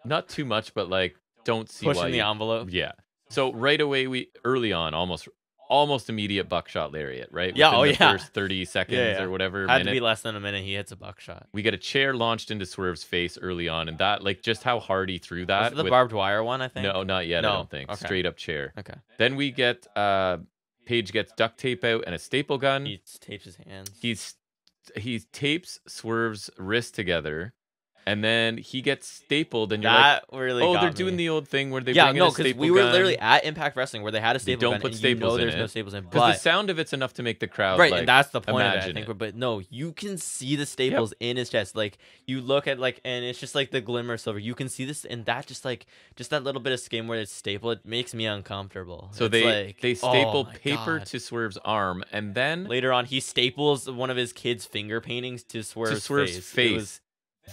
Not too much, but like don't see pushing the envelope. Yeah. So right away, early on, almost immediate buckshot lariat, right? Yeah. Within the first 30 seconds or whatever. Had to be less than a minute. He hits a buckshot. We get a chair launched into Swerve's face early on, and that like just how hard he threw that. Was it the barbed wire one? I think. No, not yet. I don't think. Okay. Straight up chair. Okay. Then we get Paige gets duct tape out and a staple gun. He tapes his hands. He tapes Swerve's wrist together. And then he gets stapled, and you're that like, really "Oh, got they're me. doing the old thing where they bring in a staple gun." We were literally at Impact Wrestling where they had a staple gun. They don't put and staples in there's it. no staples in, because the sound of it's enough to make the crowd right, like, and that's the point of it. I think, it. But no, you can see the staples in his chest. Like you look at and it's just like the glimmer of silver. You can see this, and that just that little bit of skin where it's stapled, it makes me uncomfortable. So they staple paper to Swerve's arm, and then later on he staples one of his kids' finger paintings to Swerve's face.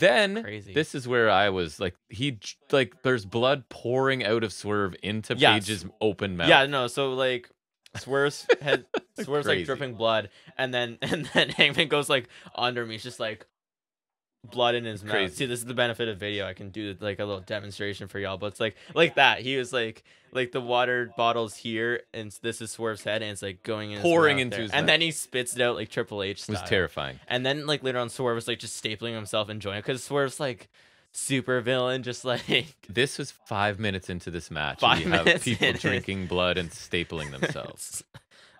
Then crazy. This is where I was like, there's blood pouring out of Swerve into Paige's open mouth. Yeah, no, so like Swerve's like dripping blood, and then Hangman goes like under me, it's just like blood in his mouth. See, this is the benefit of video. I can do like a little demonstration for y'all, but it's like that. He was like the water bottle's here, and this is Swerve's head, and it's like going in pouring his into his mouth. And mouth. then he spits it out like Triple H style. It was terrifying. And then like later on, Swerve was like just stapling himself, enjoying it, because Swerve's like super villain, just like. This was 5 minutes into this match. 5 and you have minutes people drinking blood and stapling themselves.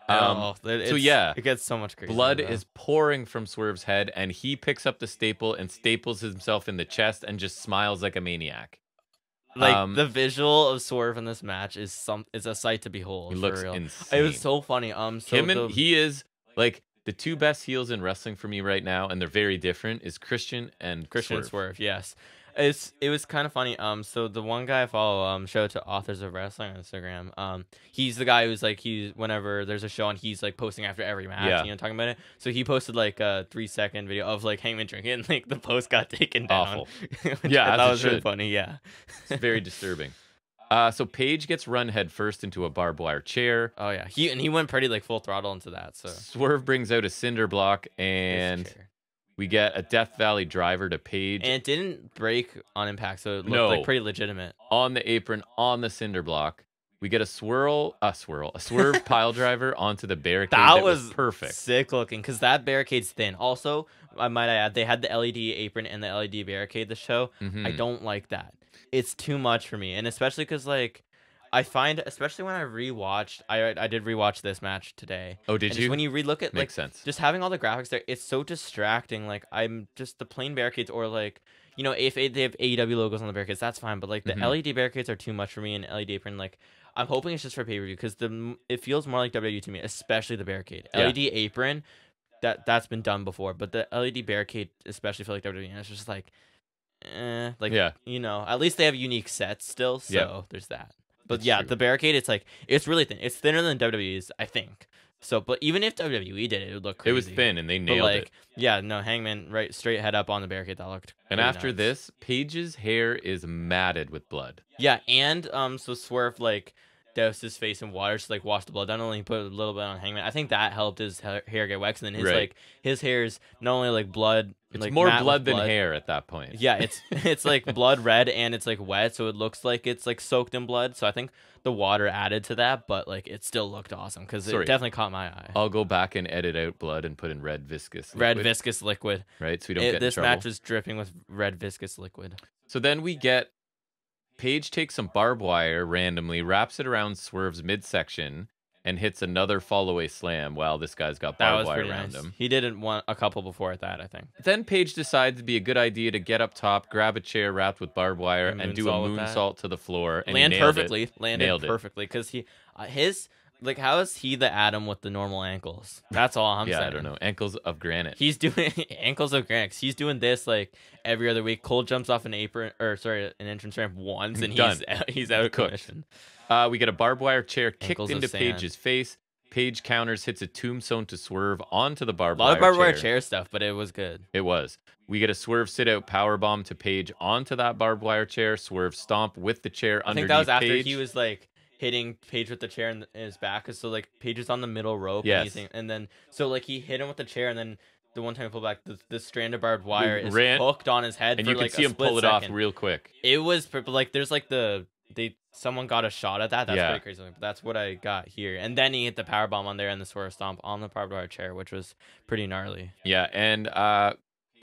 It gets so much crazier. Blood is pouring from Swerve's head, and he picks up the staple and staples himself in the chest and just smiles like a maniac. Like the visual of Swerve in this match is a sight to behold. He looks for real. insane. It was so funny. He is like The two best heels in wrestling for me right now, and they're very different, is Christian and Swerve. Yes. It was kind of funny. So the one guy I follow, shout out to Authors of Wrestling on Instagram. He's the guy who's like whenever there's a show and he's like posting after every match, talking about it. So he posted like a 3-second video of like Hangman drinking, and like the post got taken down. Awful. Yeah, that was really funny. Yeah, it's very disturbing. So Paige gets run headfirst into a barbed wire chair. Oh yeah, he went pretty like full throttle into that. So Swerve brings out a cinder block, and we get a Death Valley driver to Paige. And it didn't break on impact, so it looked like pretty legitimate. On the apron, on the cinder block, we get a swerve pile driver onto the barricade. That was perfect. Sick looking, because that barricade's thin. Also, I might add, they had the LED apron and the LED barricade this show. I don't like that. It's too much for me, and especially because like I find, especially when I rewatched, I did rewatch this match today. Oh, did you? When you relook at Makes sense. Just having all the graphics there, it's so distracting. Like I'm just the plain barricades, or like if they have AEW logos on the barricades, that's fine. But like the LED barricades are too much for me, and LED apron, like I'm hoping it's just for pay-per-view, because it feels more like WWE to me, especially the barricade. LED apron, that's been done before, but the LED barricade especially feel like WWE, and it's just like. At least they have unique sets still, so there's that. But true. The barricade, it's really thin. It's thinner than WWE's, I think. So, but even if WWE did it, it would look crazy. It was thin, and they nailed it. Yeah, no, Hangman right straight head up on the barricade. That looked. And after this, Paige's hair is matted with blood. Yeah, and so Swerve doused his face in water to wash the blood down, and he put a little bit on Hangman. I think that helped his hair get waxed, and then his hair is not only blood. It's more blood than hair at that point. Yeah, it's blood red, and it's wet, so it looks like it's soaked in blood. So I think the water added to that, but it still looked awesome, because it definitely caught my eye. I'll go back and edit out blood and put in red viscous liquid. Right, so we don't get in this trouble. match was dripping with red viscous liquid. So then we get Paige takes some barbed wire randomly, wraps it around Swerve's midsection, and hits another fall-away slam while this guy's got barbed wire around him. He did a couple before that, I think. Then Paige decides it'd be a good idea to get up top, grab a chair wrapped with barbed wire, and do a moonsault to the floor. And Landed perfectly, because how is he the Atom with the normal ankles? That's all I'm saying. Yeah, I don't know. Ankles of granite. He's doing ankles of granite. He's doing this every other week. Cole jumps off an entrance ramp once, and he's out of commission. We get a barbed wire chair kicked into Paige's face. Paige counters, hits a tombstone to Swerve onto the barbed wire chair. A lot of barbed wire chair stuff, but it was good. It was. We get a Swerve sit-out powerbomb to Paige onto that barbed wire chair. Swerve stomp with the chair underneath Paige. I think that was after he was hitting Paige with the chair in his back, because Paige is on the middle rope. Yes. And then he hit him with the chair, and then the one time he pulled back, the strand of barbed wire is hooked on his head, and for you can see him pull it off real quick. It was there's someone got a shot at that. That's pretty crazy. But that's what I got here. And then he hit the powerbomb on there and the Swerve stomp on the barbed wire chair, which was pretty gnarly. Yeah, and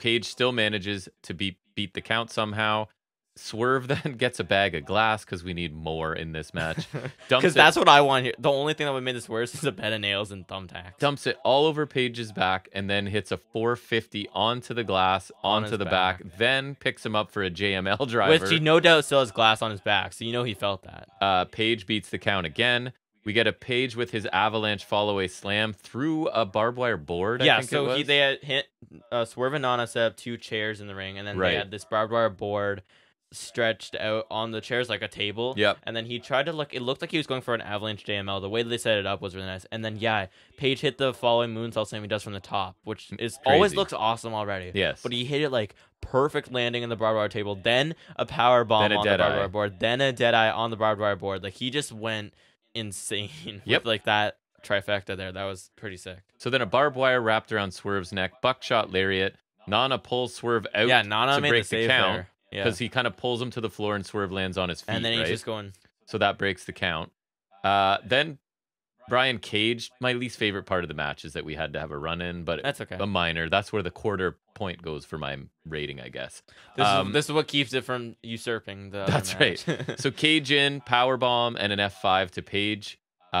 Paige still manages to beat the count somehow. Swerve then gets a bag of glass, because we need more in this match. Because that's what I want here. The only thing that would make this worse is a bed of nails and thumbtacks. Dumps it all over Paige's back, and then hits a 450 onto the glass, onto the back. Then picks him up for a JML driver. Which he no doubt still has glass on his back, so he felt that. Paige beats the count again. We get a Paige with his avalanche fall-away slam through a barbed wire board. Yeah, so they had hit Swerve and Nana set up 2 chairs in the ring, and then they had this barbed wire board stretched out on the chairs like a table. Yep. And then he tried to it looked like he was going for an avalanche JML. The way they set it up was really nice. And then Paige hit the following moonsault slam he does from the top, which always looks awesome already. Yes. But he hit it perfect landing in the barbed wire table, then a power bomb on the barbed wire board, then a dead eye on the barbed wire board. He just went insane with that trifecta there. That was pretty sick. So then a barbed wire wrapped around Swerve's neck, buckshot lariat. Nana pulls Swerve out to break the count. There. Because he kind of pulls him to the floor, and Swerve lands on his feet. And then he's just going. So that breaks the count. Then Brian Cage, my least favorite part of the match is that we had to have a run-in, but that's okay. A minor. That's where the quarter point goes for my rating, I guess. This is what keeps it from usurping the. That's right. So Cage in, powerbomb, and an F5 to Paige.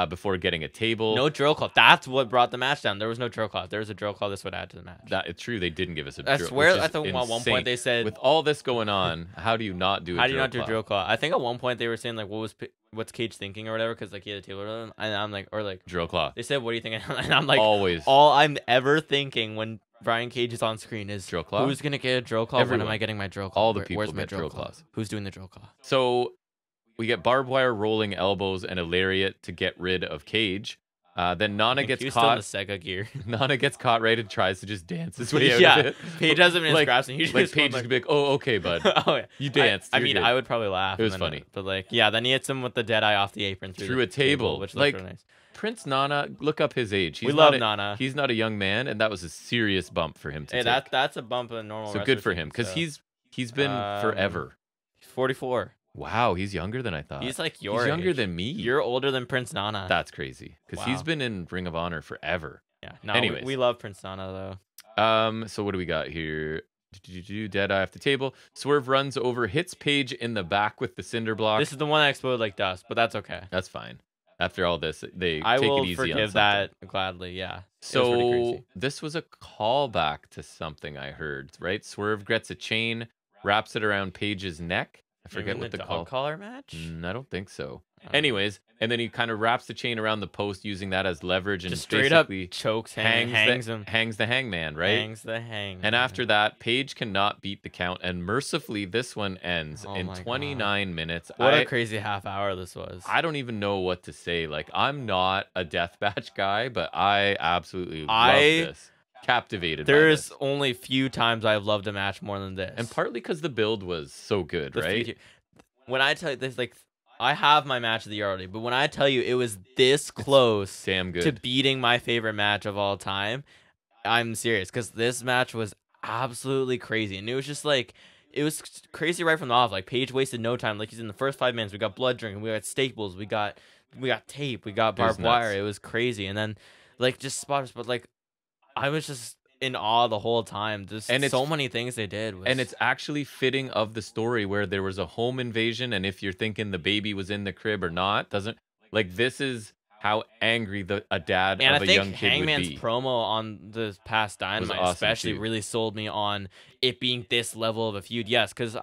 Before getting a table. No drill call. That's what brought the match down. There was no drill call. If there was a drill call, this would add to the match. It's true. They didn't give us a drill call. I swear at one point they said... With all this going on, how do you not do a drill call? How do you not do a drill call? I think at one point they were saying, what was what's Cage thinking or whatever, because like he had a table with him, and I'm like, or like Drill claw. they said, what do you think? And I'm like, Always. all I'm ever thinking when Brian Cage is on screen is Drill claw? who's gonna get a drill claw? Everyone. When am I getting my drill claw? All the people Where's my get drill claws. Who's doing the drill claw? So we get barbed wire, rolling elbows, and a lariat to get rid of Cage. Then Nana gets caught. Still in the Sega gear. Nana gets caught right and tries to just dance his way out of it. Page hasn't been grasping. Like Page is be like, "Oh, okay, bud. Oh yeah, you danced." I mean, I would probably laugh. It was funny, but like, yeah, then he hits him with the dead eye off the apron through a table, which like really nice. Prince Nana. Look up his age. We love Nana. He's not a young man, and that was a serious bump for him to take. That's a bump in normal. So good for him, because he's been forever. 44. Wow, he's younger than I thought. He's like he's younger than me. You're older than Prince Nana. That's crazy, because he's been in Ring of Honor forever. Yeah. No, anyways, we love Prince Nana though. So what do we got here? Dead eye off the table. Swerve runs over, hits Page in the back with the cinder block. This is the one that exploded like dust, but that's okay. That's fine. After all this, they I take will it easy forgive on that gladly. Yeah. So this was a callback to something I heard, right? Swerve gets a chain, wraps it around Page's neck. I forget what the collar match. I don't think so. Anyways, and then he kind of wraps the chain around the post, using that as leverage, and just straight up chokes, hangs the hangman, right? Hangs the hangman. And after that, Page cannot beat the count, and mercifully, this one ends in 29 minutes. What a crazy half hour this was. I don't even know what to say. Like, I'm not a deathmatch guy, but I absolutely love this. Captivated. There's only few times I've loved a match more than this, and partly because the build was so good, right? When I tell you this, like, I have my match of the year already, but when I tell you it was this close damn good to beating my favorite match of all time, I'm serious, because this match was absolutely crazy, and it was just like, it was crazy right from the off. Like, Page wasted no time. Like, he's in the first 5 minutes. We got blood drinking, we got staples, we got tape, we got barbed wire. It was crazy, and then like just spots, but like, I was just in awe the whole time. Just so many things they did. And it's actually fitting of the story, where there was a home invasion, and if you're thinking the baby was in the crib or not, this is how angry a dad of a young kid would be. And I think Hangman's promo on the past Dynamite especially really sold me on it being this level of a feud. Yes, because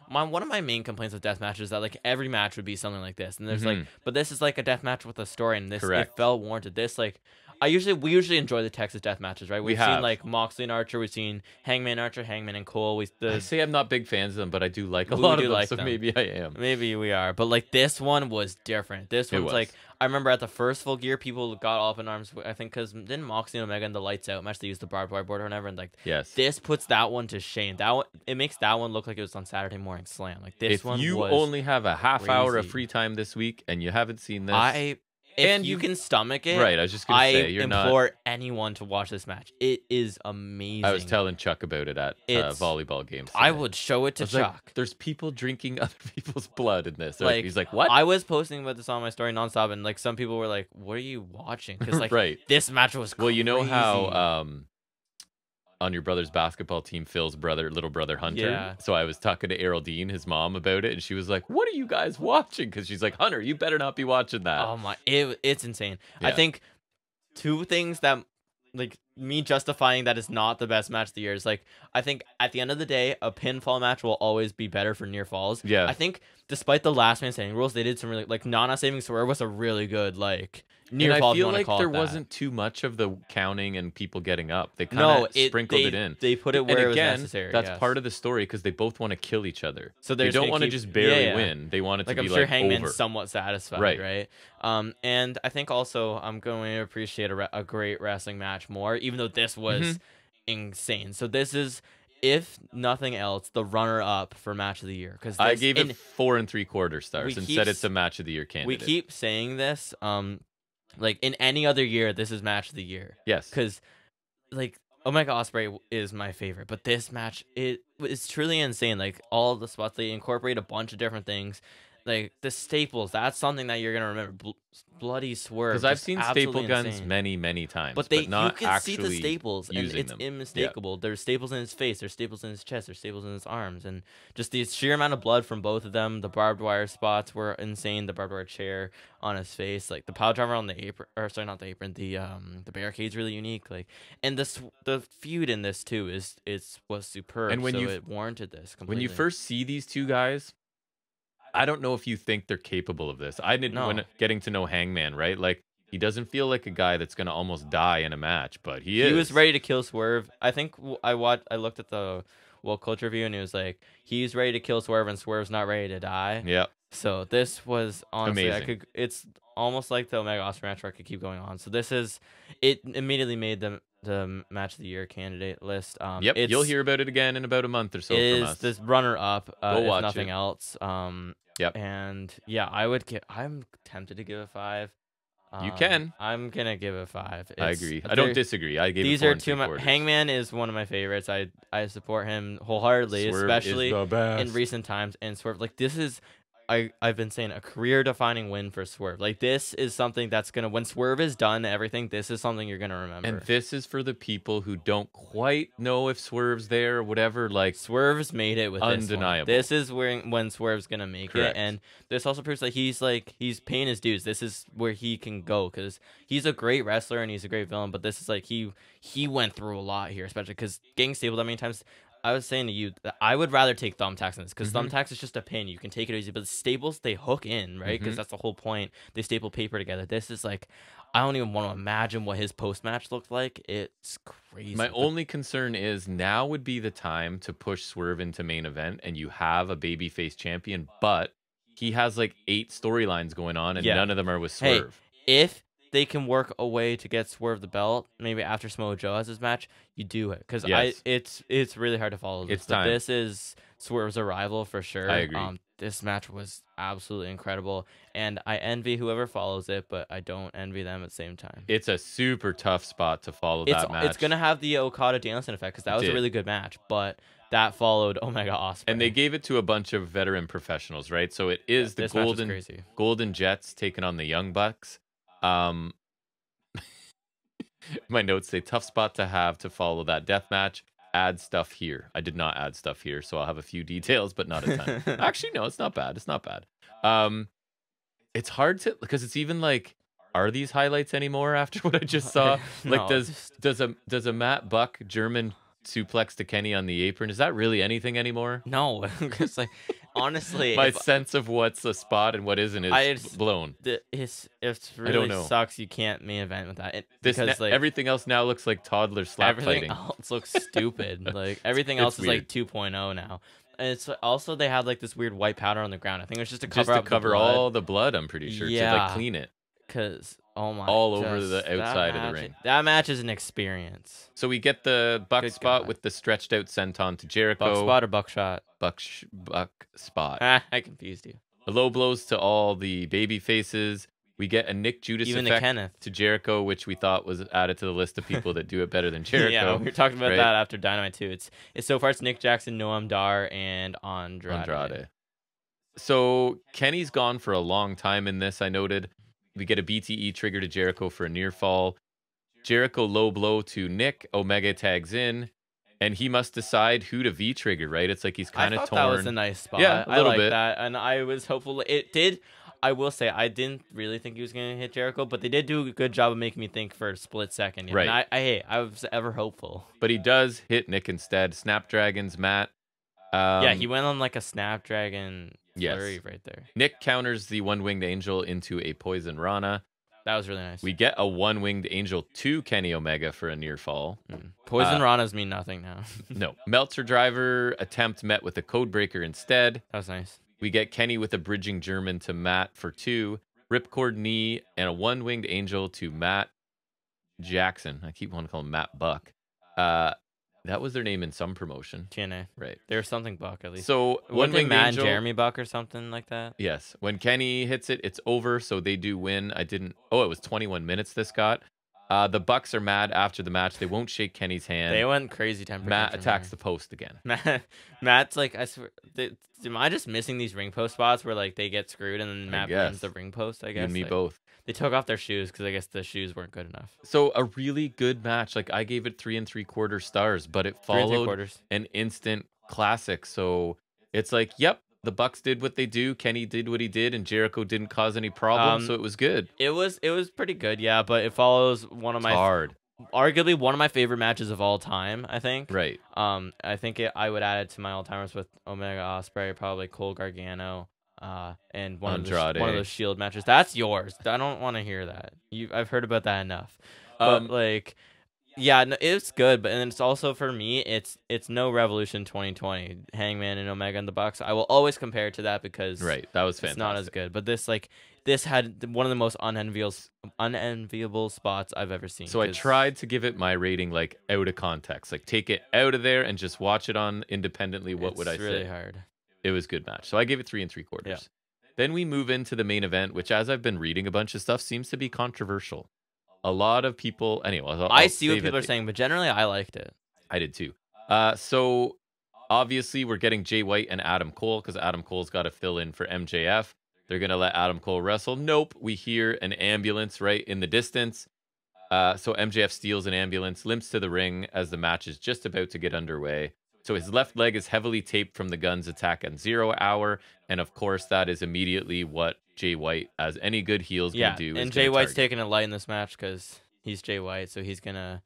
one of my main complaints with death matches is that like every match would be something like this, and there's like, but this is like a death match with a story, and this it felt warranted. This like. We usually enjoy the Texas death matches, right? We've seen like Moxley and Archer, we've seen Hangman Archer, Hangman and Cole. I say I'm not big fans of them, but I do like a lot of them, so maybe I am. Maybe we are, but like this one was different. This one's like, I remember at the first Full Gear, people got all up in arms. I think because didn't Moxley and Omega in the lights out match, they used the barbed wire board or whatever, and like this puts that one to shame. That one, it makes that one look like it was on Saturday Morning Slam. Like this one, if you only have a half hour of free time this week and you haven't seen this, if you can stomach it, right? I was just gonna say, I implore anyone to watch this match. It is amazing. I was telling Chuck about it at volleyball games today. I would show it to Chuck. Like, there's people drinking other people's blood in this. Like, he's like, what? I was posting about this on my story nonstop, and like some people were like, "What are you watching?" Because like this match was crazy. Well, you know how on your brother's basketball team, Phil's little brother Hunter. Yeah. So I was talking to Errol Dean, his mom, about it, and she was like, "What are you guys watching?" Because she's like, "Hunter, you better not be watching that." Oh my, it's insane. Yeah. I think two things that like me justifying that is not the best match of the year is like, I think at the end of the day, a pinfall match will always be better for near falls. Yeah. I think despite the last man standing rules, they did some really like Nana saving Swerve was a really good like. Near I feel like there wasn't too much of the counting and people getting up. They kind of sprinkled it in. They put it where it was necessary. That's part of the story, because they both want to kill each other. So they don't want to just barely win. They want it to be I'm sure Hangman's over. Somewhat satisfied, right? And I think also I'm going to appreciate a great wrestling match more, even though this was insane. So this is, if nothing else, the runner-up for match of the year. Because I gave it 4 3/4 stars and said it's a match of the year candidate. We keep saying this. Like in any other year, this is match of the year. Yes. Because, like, Omega Ospreay is my favorite, but this match, it is truly insane. Like all the spots, they incorporate a bunch of different things. Like the staples, that's something that you're gonna remember. Bloody Swerve. Because I've seen staple guns many times, but you not can see the actually staples, and it's them. unmistakable. Yeah. There's staples in his face, there's staples in his chest, there's staples in his arms, and just the sheer amount of blood from both of them. The barbed wire spots were insane. The barbed wire chair on his face, like the pile driver on the apron, or sorry, not the apron. The barricade's really unique. Like, and the feud in this too was superb. And when it warranted this completely. When you first see these two guys, I don't know if you think they're capable of this. I didn't when No. getting to know Hangman, right? Like he doesn't feel like a guy that's gonna almost die in a match, but he He was is. ready to kill Swerve. I think I looked at the World Culture review and it was like he's ready to kill Swerve and Swerve's not ready to die. Yeah, So this was honestly amazing. it's almost like the Omega Osprey match where I could keep going on. So this is it immediately made the match of the year candidate list. Yep, you'll hear about it again in about a month or so from Is us. this runner up Go if watch nothing it. else. Yep, And yeah, I'm tempted to give it 5. you can. I'm gonna give it 5. I agree. I don't disagree. I gave it 4 are and 3/4. Hangman is one of my favorites. I support him wholeheartedly, Swerve especially is the best. in recent times. And Swerve, like this is, I've been saying a career-defining win for Swerve. Like this is something that's gonna when Swerve is done everything. This is something you're gonna remember. And this is for the people who don't quite know if Swerve's there or whatever. Like Swerve's made it with undeniable. This is when Swerve's gonna make Correct. it, and this also proves that he's paying his dues. This is where he can go because he's a great wrestler and he's a great villain. But this is like he went through a lot here, especially because getting stable that many times. I was saying to you that I would rather take thumbtacks than this because thumbtacks is just a pin. You can take it easy, but the staples they hook in, right? Because that's the whole point. They staple paper together. This is like, I don't even want to imagine what his post match looked like. It's crazy. My only concern is now would be the time to push Swerve into main event, and you have a babyface champion, but he has like 8 storylines going on, and none of them are with Swerve. Hey, if they can work a way to get Swerve the belt, maybe after Samoa Joe has his match, you do it because it's really hard to follow this. It's time. This is Swerve's arrival for sure. I agree. This match was absolutely incredible, and I envy whoever follows it, but I don't envy them at the same time. It's a super tough spot to follow that match. It's gonna have the Okada Danielson effect because that was a really good match, but that followed Omega Osprey. And they gave it to a bunch of veteran professionals, right? So it is the Golden Jets taking on the Young Bucks. My notes say tough spot to have to follow that death match. Add stuff here. I did not add stuff here, so I'll have a few details, but not a ton. Actually, no, it's not bad. It's not bad. It's hard to because it's even like, are these highlights anymore after what I just saw? Like, does a Matt Buck German suplex to Kenny on the apron? Is that really anything anymore? No, because like honestly, my sense of what's a spot and what isn't is blown. It's really sucks. You can't main event with that. Because like everything else now looks like toddler slap fighting. Everything else looks stupid. Like everything else is like 2.0 now. And it's also they had like this weird white powder on the ground. I think it was just to cover all the blood. I'm pretty sure to like clean it. Because over the outside of the ring. That match is an experience. So we get the Buck spot with the stretched out senton to Jericho. Buck spot or buckshot? Buck spot. I confused you. The low blows to all the baby faces. We get a Nick Judas effect to Jericho, which we thought was added to the list of people that do it better than Jericho. Yeah, we were talking about that after Dynamite too. It's so far it's Nick Jackson, Noam Dar, and Andrade. So Kenny's gone for a long time in this. I noted. We get a BTE trigger to Jericho for a near fall. Jericho low blow to Nick. Omega tags in, and he must decide who to V trigger. Right? It's like he's kind of torn. That was a nice spot. Yeah, a little bit. That, and I was hopeful. It did. I will say I didn't really think he was going to hit Jericho, but they did do a good job of making me think for a split second. Right. And I was ever hopeful. But he does hit Nick instead. Snapdragons, Matt. Yeah, he went on like a Snapdragon flurry right there. Nick counters the one-winged angel into a poison Rana. That was really nice. We get a one-winged angel to Kenny Omega for a near fall. Poison Ranas mean nothing now. No. Meltzer driver attempt met with a code breaker instead. That was nice. We get Kenny with a bridging German to Matt for 2. Ripcord knee and a one-winged angel to Matt Jackson. I keep wanting to call him Matt Buck. That was their name in some promotion. TNA. Right. There's something Buck, at least. So, one-winged Matt angel, and Jeremy Buck or something like that? Yes. When Kenny hits it, it's over, so they do win. It was 21 minutes this got. The Bucks are mad after the match. They won't shake Kenny's hand. They went crazy temper. Matt attacks the post again. Matt's like, I swear, am I just missing these ring post spots where like they get screwed and then Matt wins the ring post? I guess. You and me both. They took off their shoes because I guess the shoes weren't good enough. So a really good match. Like I gave it 3 3/4 stars, but it followed an instant classic. So it's like, yep, the Bucks did what they do. Kenny did what he did, and Jericho didn't cause any problems. So it was good. It was pretty good, yeah. But it follows one of my arguably one of my favorite matches of all time. I think. Right. I think I would add it to my all timers with Omega Osprey, probably Cole Gargano. and one of Andrade. those Shield matches. That's yours. I don't want to hear that. I've heard about that enough. But like, yeah, no, it's good. But and it's also for me, it's no Revolution 2020, Hangman and Omega and the Bucks. I will always compare it to that because Right, that was fantastic. It's not as good. But this had one of the most unenviable spots I've ever seen. So I tried to give it my rating like out of context, like take it out of there and just watch it on independently. What would I say? It's really hard. It was a good match. So I gave it 3 3/4. Yeah. Then we move into the main event, which, as I've been reading a bunch of stuff, seems to be controversial. A lot of people, anyway. I see what people are saying, but generally I liked it. I did too. So obviously we're getting Jay White and Adam Cole because Adam Cole's got to fill in for MJF. They're going to let Adam Cole wrestle. Nope. We hear an ambulance right in the distance. So MJF steals an ambulance, limps to the ring as the match is just about to get underway. So his left leg is heavily taped from the Guns attack at 0 hour. And of course, that is immediately what Jay White, as any good heel, is going to do. And Jay White's taking it light in this match because he's Jay White. So he's going to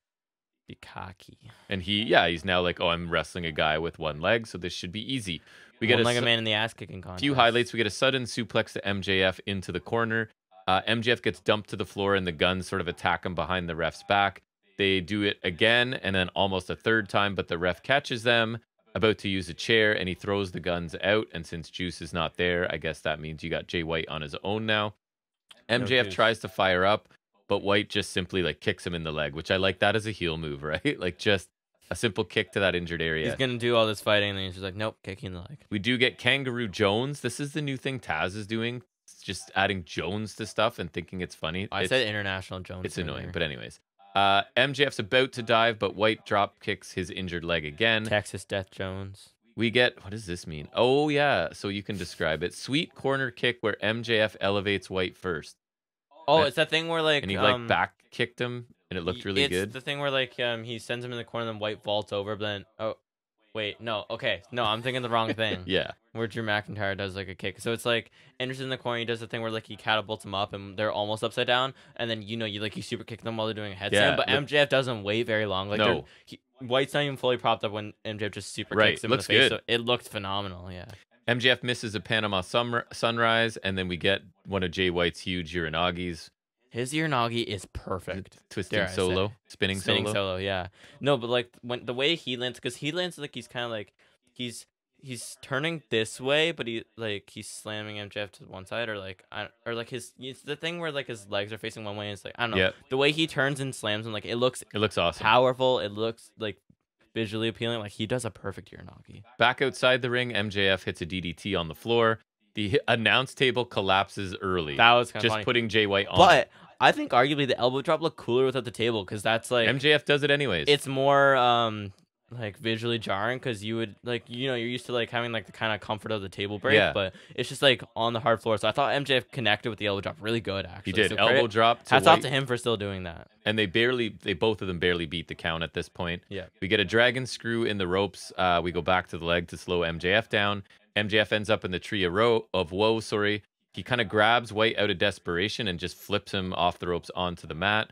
be cocky. And he's now like, oh, I'm wrestling a guy with one leg. So this should be easy. We get like a man in the ass kicking contest. Few highlights. We get a sudden suplex to MJF into the corner. MJF gets dumped to the floor and the Guns sort of attack him behind the ref's back. They do it again and then almost a third time, but the ref catches them, about to use a chair, and he throws the Guns out. And since Juice is not there, I guess that means you got Jay White on his own now. MJF tries to fire up, but White just simply like kicks him in the leg, which I like that as a heel move, right? Like just a simple kick to that injured area. He's going to do all this fighting, and then he's just like, nope, kicking in the leg. We do get Kangaroo Jones. This is the new thing Taz is doing. Just adding Jones to stuff and thinking it's funny. I said International Jones. It's annoying, but anyways. MJF's about to dive, but White drop kicks his injured leg again. Texas Death Jones. We get, what does this mean? Oh, yeah. So you can describe it. Sweet corner kick where MJF elevates White first. Oh, it's that thing where like... And he like back kicked him, and it looked really good. It's the thing where like he sends him in the corner, and then White vaults over, but then... Oh, wait, no. Okay. No, I'm thinking the wrong thing. Yeah. Where Drew McIntyre does like a kick. So it's like Anderson in the corner, he does the thing where like he catapults him up and they're almost upside down, and then you super kick them while they're doing a headstand. But MJF doesn't wait very long. Like no. White's not even fully propped up when MJF just super kicks him in the face. Good. So it looked phenomenal, yeah. MJF misses a Panama sunrise, and then we get one of Jay White's huge Uranagis. His Uranagi is perfect. Twisting solo, spinning solo, yeah. No, but like when the way he lands, because he lands like he's kind of like he's turning this way, but he's slamming MJF to one side, or like it's the thing where like his legs are facing one way, and it's like I don't know. Yep. The way he turns and slams him, like it looks awesome, powerful. It looks like visually appealing. Like he does a perfect Uranagi. Back outside the ring, MJF hits a DDT on the floor. The announce table collapses early. That was kind of just funny. Putting Jay White on. But I think arguably the elbow drop looked cooler without the table, because that's like MJF does it anyways. It's more like visually jarring, because you would like you're used to like having like the kind of comfort of the table break, but it's just like on the hard floor. So I thought MJF connected with the elbow drop really good, actually. He did. So elbow drop. Hats off to him for still doing that. And they both of them barely beat the count at this point. Yeah. We get a dragon screw in the ropes. We go back to the leg to slow MJF down. MJF ends up in the tree of woe. He kind of grabs White out of desperation and just flips him off the ropes onto the mat.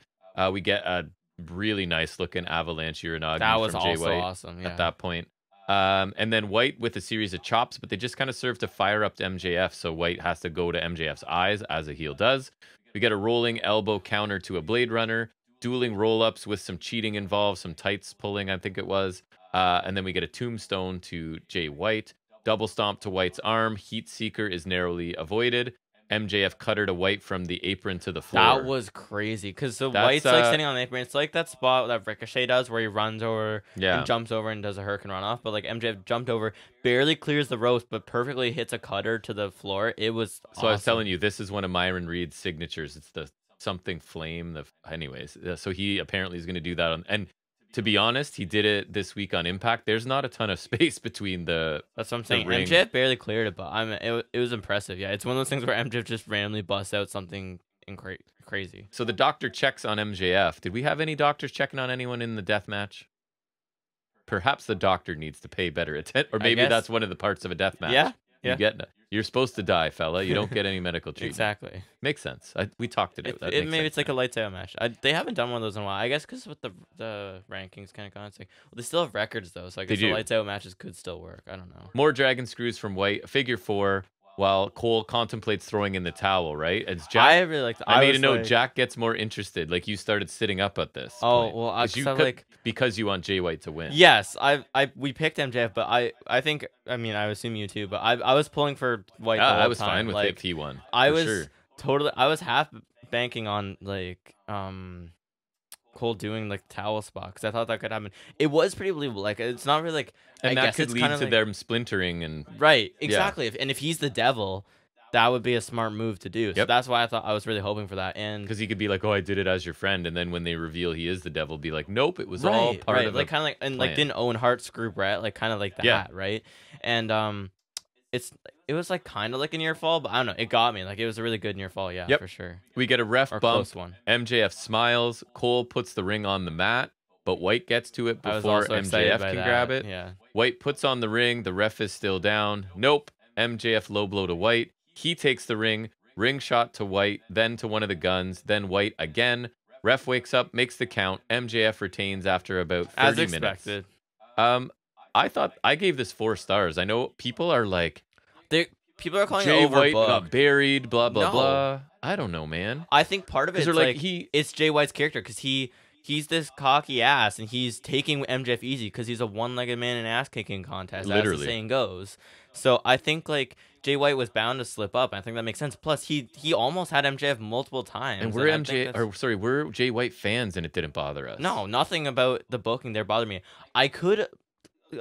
We get a really nice looking avalanche Uranagi from Jay White awesome, yeah. at that point. And then White with a series of chops, but they just kind of serve to fire up to MJF, so White has to go to MJF's eyes, as a heel does. We get a rolling elbow counter to a Blade Runner, dueling roll-ups with some cheating involved, some tights pulling, I think it was. And then we get a tombstone to Jay White. Double stomp to White's arm. Heat Seeker is narrowly avoided. MJF cutter to White from the apron to the floor. That was crazy, because White's like sitting on the apron. It's like that spot that Ricochet does where he runs over and jumps over and does a hurricane run off. But like MJF jumped over, barely clears the ropes, but perfectly hits a cutter to the floor. It was awesome. I was telling you, this is one of Myron Reed's signatures. It's the something flame. Anyways, so he apparently is going to do that and to be honest, he did it this week on Impact. There's not a ton of space between the. That's what I'm saying. MJF barely cleared it, but it was impressive. Yeah, it's one of those things where MJF just randomly busts out something crazy. So the doctor checks on MJF. Did we have any doctors checking on anyone in the death match? Perhaps the doctor needs to pay better attention, or maybe that's one of the parts of a death match. Yeah. You're supposed to die, fella. You don't get any medical treatment. Exactly. Makes sense. We talked it out. Maybe it's like a lights out match. They haven't done one of those in a while. I guess because with the rankings kind of gone, it's like, well, they still have records though, so I guess the lights out matches could still work. I don't know. More dragon screws from White. Figure 4. while Cole contemplates throwing in the towel, right? It's Jack. I really like. I made a note. Jack gets more interested. Like you started sitting up at this. Oh point. well, because you want Jay White to win. Yes, we picked MJF, but I think I assume you too, but I was pulling for White. Yeah, the whole I was time. fine with like, it if he won. I was sure. totally. I was half banking on Cole doing like towel spot because I thought that could happen. It was pretty believable. Like it's not really like. And I that guess could it's lead kind of to like, them splintering and right. Exactly. And if he's the devil, that would be a smart move to do. So that's why I was really hoping for that. And because he could be like, "Oh, I did it as your friend," and then when they reveal he is the devil, be like, "Nope, it was all part of like kind of like and plan. like didn't Owen Hart screw Brett like kind of like that, right? And it was like kind of like a near fall, but I don't know. It got me. Like it was a really good near fall, for sure. We get a ref or bump. Close one. MJF smiles. Cole puts the ring on the mat, but White gets to it before MJF can grab it. Yeah. White puts on the ring. The ref is still down. Nope. MJF low blow to White. He takes the ring. Ring shot to White, then to one of the guns, then White again. Ref wakes up, makes the count. MJF retains after about 30 As minutes. expected. I thought I gave this 4 stars. I know people are like, people are calling Jay it overbooked. White got buried, blah blah blah. I don't know, man. I think part of it is like it's Jay White's character because he's this cocky ass and he's taking MJF easy because he's a one-legged man in an ass-kicking contest, as the saying goes. So I think like Jay White was bound to slip up. I think that makes sense. Plus, he almost had MJF multiple times. And we're Jay White fans, and it didn't bother us. No, nothing about the booking there bothered me. I could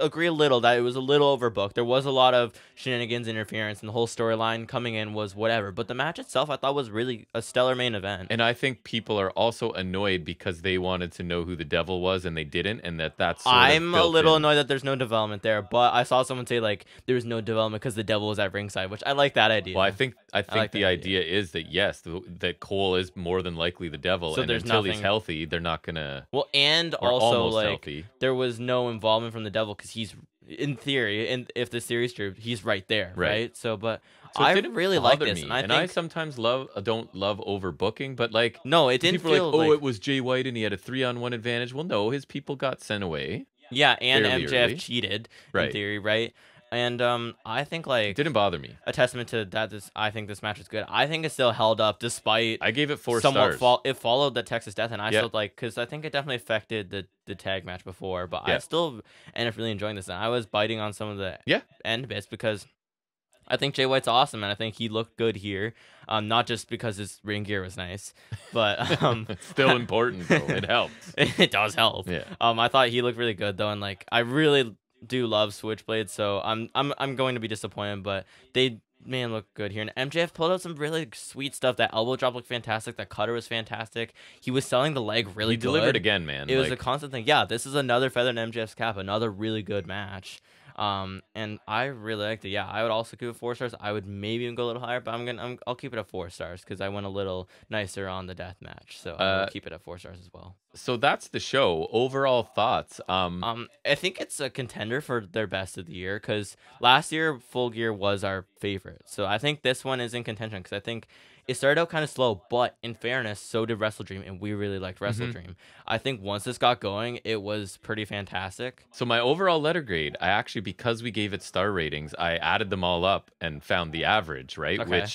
agree a little that it was a little overbooked. There was a lot of shenanigans, interference, and the whole storyline coming in was whatever. But the match itself, I thought, was really a stellar main event. And I think people are also annoyed because they wanted to know who the devil was and they didn't, and that's. I'm a little annoyed that there's no development there. But I saw someone say like there was no development because the devil was at ringside, which I like that idea. Well, I think the idea is that yes, that Cole is more than likely the devil, so and until he's healthy, they're not gonna. Well, and also like healthy. There was no involvement from the devil because he's in theory, and if the theory's true, he's right there, right? So, but I didn't really like this, and I sometimes don't love overbooking, but like no, it didn't feel like, oh, it was Jay White and he had a 3-on-1 advantage. Well, no, his people got sent away. Yeah, and MJF cheated in theory, right? And I think like it didn't bother me. A testament to that. I think this match was good. I think it still held up despite. I gave it 4 stars. It followed the Texas Death, and I still because I think it definitely affected the tag match before. But I still ended up really enjoying this, and I was biting on some of the end bits because I think Jay White's awesome, and I think he looked good here. Not just because his ring gear was nice, but it's still important though. It helps. It does help. Yeah. I thought he looked really good though, and like I really do love Switchblade, so I'm going to be disappointed, but they look good here. And MJF pulled out some really sweet stuff. That elbow drop looked fantastic. That cutter was fantastic. He was selling the leg really good. He delivered again, man. It was a constant thing. Yeah, this is another feather in MJF's cap. Another really good match. And I really liked it. Yeah, I would also give it 4 stars. I would maybe even go a little higher, but I'll keep it at 4 stars because I went a little nicer on the death match. So I'll keep it at 4 stars as well. So that's the show. Overall thoughts. I think it's a contender for their best of the year because last year Full Gear was our favorite. So I think this one is in contention because I think it started out kind of slow, but in fairness, so did Wrestle Dream, and we really liked Wrestle Dream. I think once this got going, it was pretty fantastic. So my overall letter grade, I actually, because we gave it star ratings, I added them all up and found the average, right? Okay.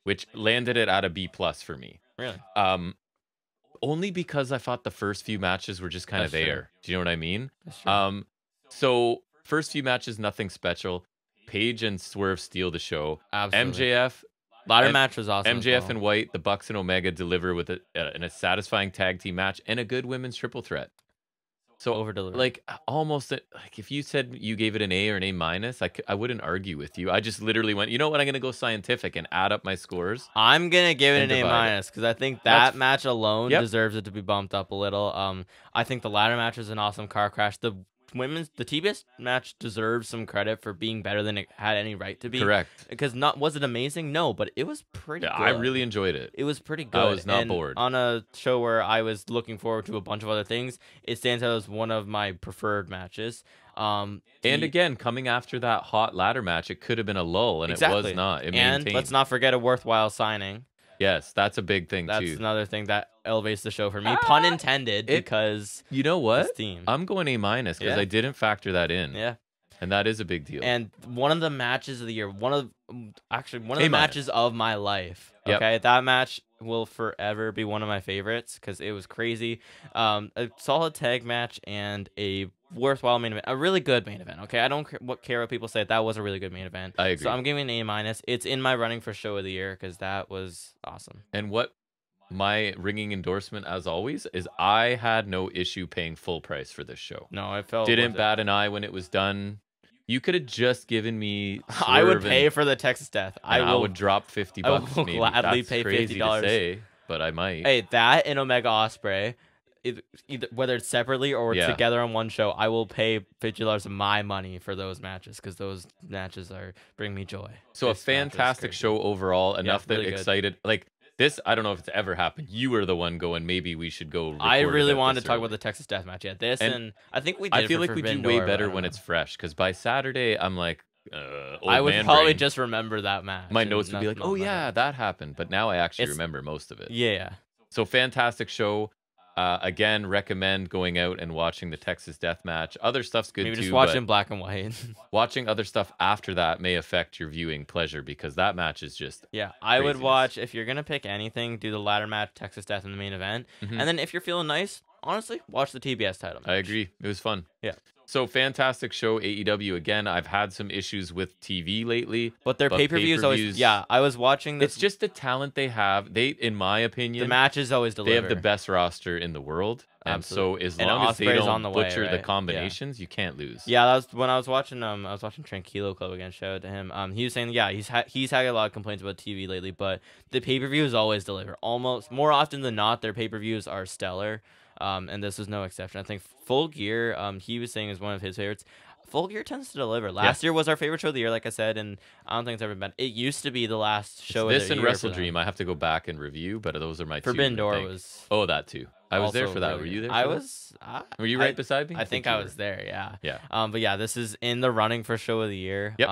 Which landed it at a B+ for me. Really? Only because I thought the first few matches were just kind of there. True. Do you know what I mean? That's true. So first few matches, nothing special. Paige and Swerve steal the show. Absolutely. MJF. Ladder match was awesome. MJF and White, the Bucks and Omega deliver with a satisfying tag team match and a good women's triple threat. So over-delivered. Like almost like if you said you gave it an A or an A-, I wouldn't argue with you. I just literally went, you know what? I'm gonna go scientific and add up my scores. I'm gonna give it an A- because I think that match alone deserves it to be bumped up a little. I think the ladder match was an awesome car crash. The TBS match deserves some credit for being better than it had any right to be. Correct. Because was it amazing? No, but it was pretty good. I really enjoyed it. It was pretty good. I was not bored. On a show where I was looking forward to a bunch of other things, it stands out as one of my preferred matches. And again, coming after that hot ladder match, it could have been a lull, and it was not. It maintained. And let's not forget a worthwhile signing. Yes, that's a big thing, too. That's another thing that elevates the show for me. Pun intended, because... You know what? Team. I'm going A- because I didn't factor that in. Yeah. And that is a big deal. And one of the matches of the year, one of the A-. matches of my life. Yep. Okay, that match will forever be one of my favorites because it was crazy. A solid tag match and a worthwhile main event, a really good main event. Okay, I don't care what people say. That was a really good main event. I agree. So I'm giving it an A-. It's in my running for show of the year because that was awesome. And what my ringing endorsement, as always, is I had no issue paying full price for this show. No, I felt didn't bat an eye when it was done. You could have just given me. I would pay for the Texas Death. I would drop $50. I will maybe. gladly That's pay crazy $50. to say, but I might. Hey, that and Omega Ospreay, either whether it's separately or together on one show, I will pay $50 of my money for those matches because those matches bring me joy. So a fantastic show overall. Enough really that excited. Like this, I don't know if it's ever happened. You were the one going, maybe we should go. I really wanted to talk about the Texas Death Match. Yeah, this and I think we did. I feel like we do way better when it's fresh because by Saturday I'm like, I would probably just remember that match. My notes would be like, oh yeah, that happened. But now I actually remember most of it. Yeah. So fantastic show. Again, recommend going out and watching the Texas Death Match. Other stuff's good too. Maybe just watching black and white. Watching other stuff after that may affect your viewing pleasure because that match is just I would watch, if you're gonna pick anything, do the ladder match, Texas Death in the main event, and then if you're feeling nice, honestly, watch the TBS title match. I agree. It was fun. Yeah. So fantastic show, AEW. Again, I've had some issues with TV lately, but their pay-per-views always. Yeah, I was watching this. It's just the talent they have. They, in my opinion, the matches always deliver. They have the best roster in the world. So as long as they don't butcher the combinations, you can't lose. Yeah, that was when I was watching. I was watching Tranquilo Club again. Shout out to him. He was saying, he's had a lot of complaints about TV lately, but the pay-per-views always deliver. Almost more often than not, their pay-per-views are stellar. And this was no exception. I think Full Gear, he was saying is one of his favorites. Full Gear tends to deliver. Last year was our favorite show of the year, like I said, and I don't think it's ever been. It used to be the last show of the year. This and Wrestle Dream, I have to go back and review, but those are my two. Forbidden Door was. Oh, that too. I was there for that. Really, were you there? I was. Were you right beside me? I think I was there. Yeah. Yeah. But yeah, this is in the running for show of the year. Yep.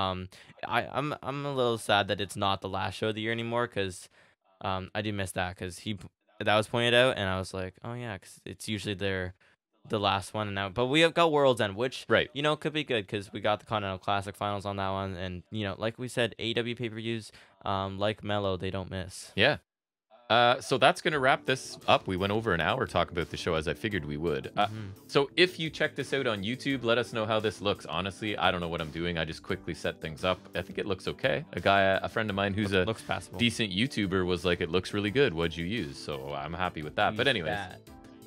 I'm a little sad that it's not the last show of the year anymore because, I do miss that because that was pointed out and I was like, oh yeah, because it's usually the last one now. But we have got World's End, which could be good because we got the Continental Classic finals on that one, and like we said, AEW pay-per-views, like Mello, they don't miss. Yeah. So that's going to wrap this up. We went over an hour talking about the show as I figured we would. So if you check this out on YouTube, let us know how this looks. Honestly, I don't know what I'm doing. I just quickly set things up. I think it looks okay. A friend of mine who's a decent YouTuber was like, it looks really good. What'd you use? So I'm happy with that. But anyways,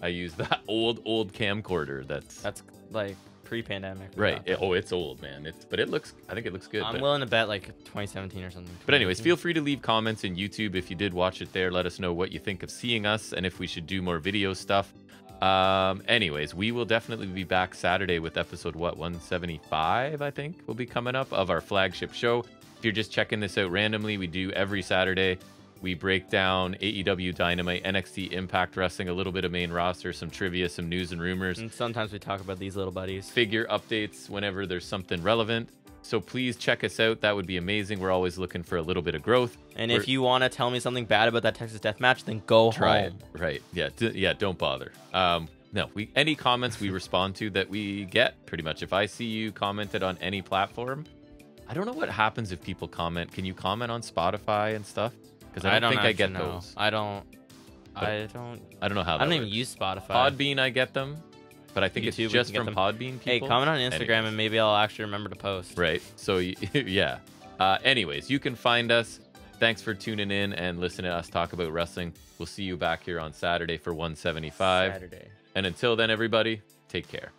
I use that old camcorder. That's like pre-pandemic. Right. It's old, man. I think it looks good. I'm willing to bet like 2017 or something. But anyways, feel free to leave comments in YouTube if you did watch it there. Let us know what you think of seeing us and if we should do more video stuff. Anyways, we will definitely be back Saturday with episode 175, I think, will be coming up of our flagship show. If you're just checking this out randomly, we do every Saturday. We break down AEW Dynamite, NXT Impact Wrestling, a little bit of main roster, some trivia, some news and rumors. And sometimes we talk about these little buddies. Figure updates whenever there's something relevant. So please check us out. That would be amazing. We're always looking for a little bit of growth. And if you want to tell me something bad about that Texas Death Match, then go try home. It. Right. Yeah. Don't bother. No, any comments we respond to that we get, pretty much. If I see you commented on any platform, I don't know what happens if people comment. Can you comment on Spotify and stuff? Because I don't think I get those. I don't know how. I don't even use Spotify. Podbean, I get them, but I think YouTube, it's just from Podbean people. Hey, comment on Instagram and maybe I'll actually remember to post. Right. So yeah. Anyways, you can find us. Thanks for tuning in and listening to us talk about wrestling. We'll see you back here on Saturday for 175. Saturday. And until then, everybody, take care.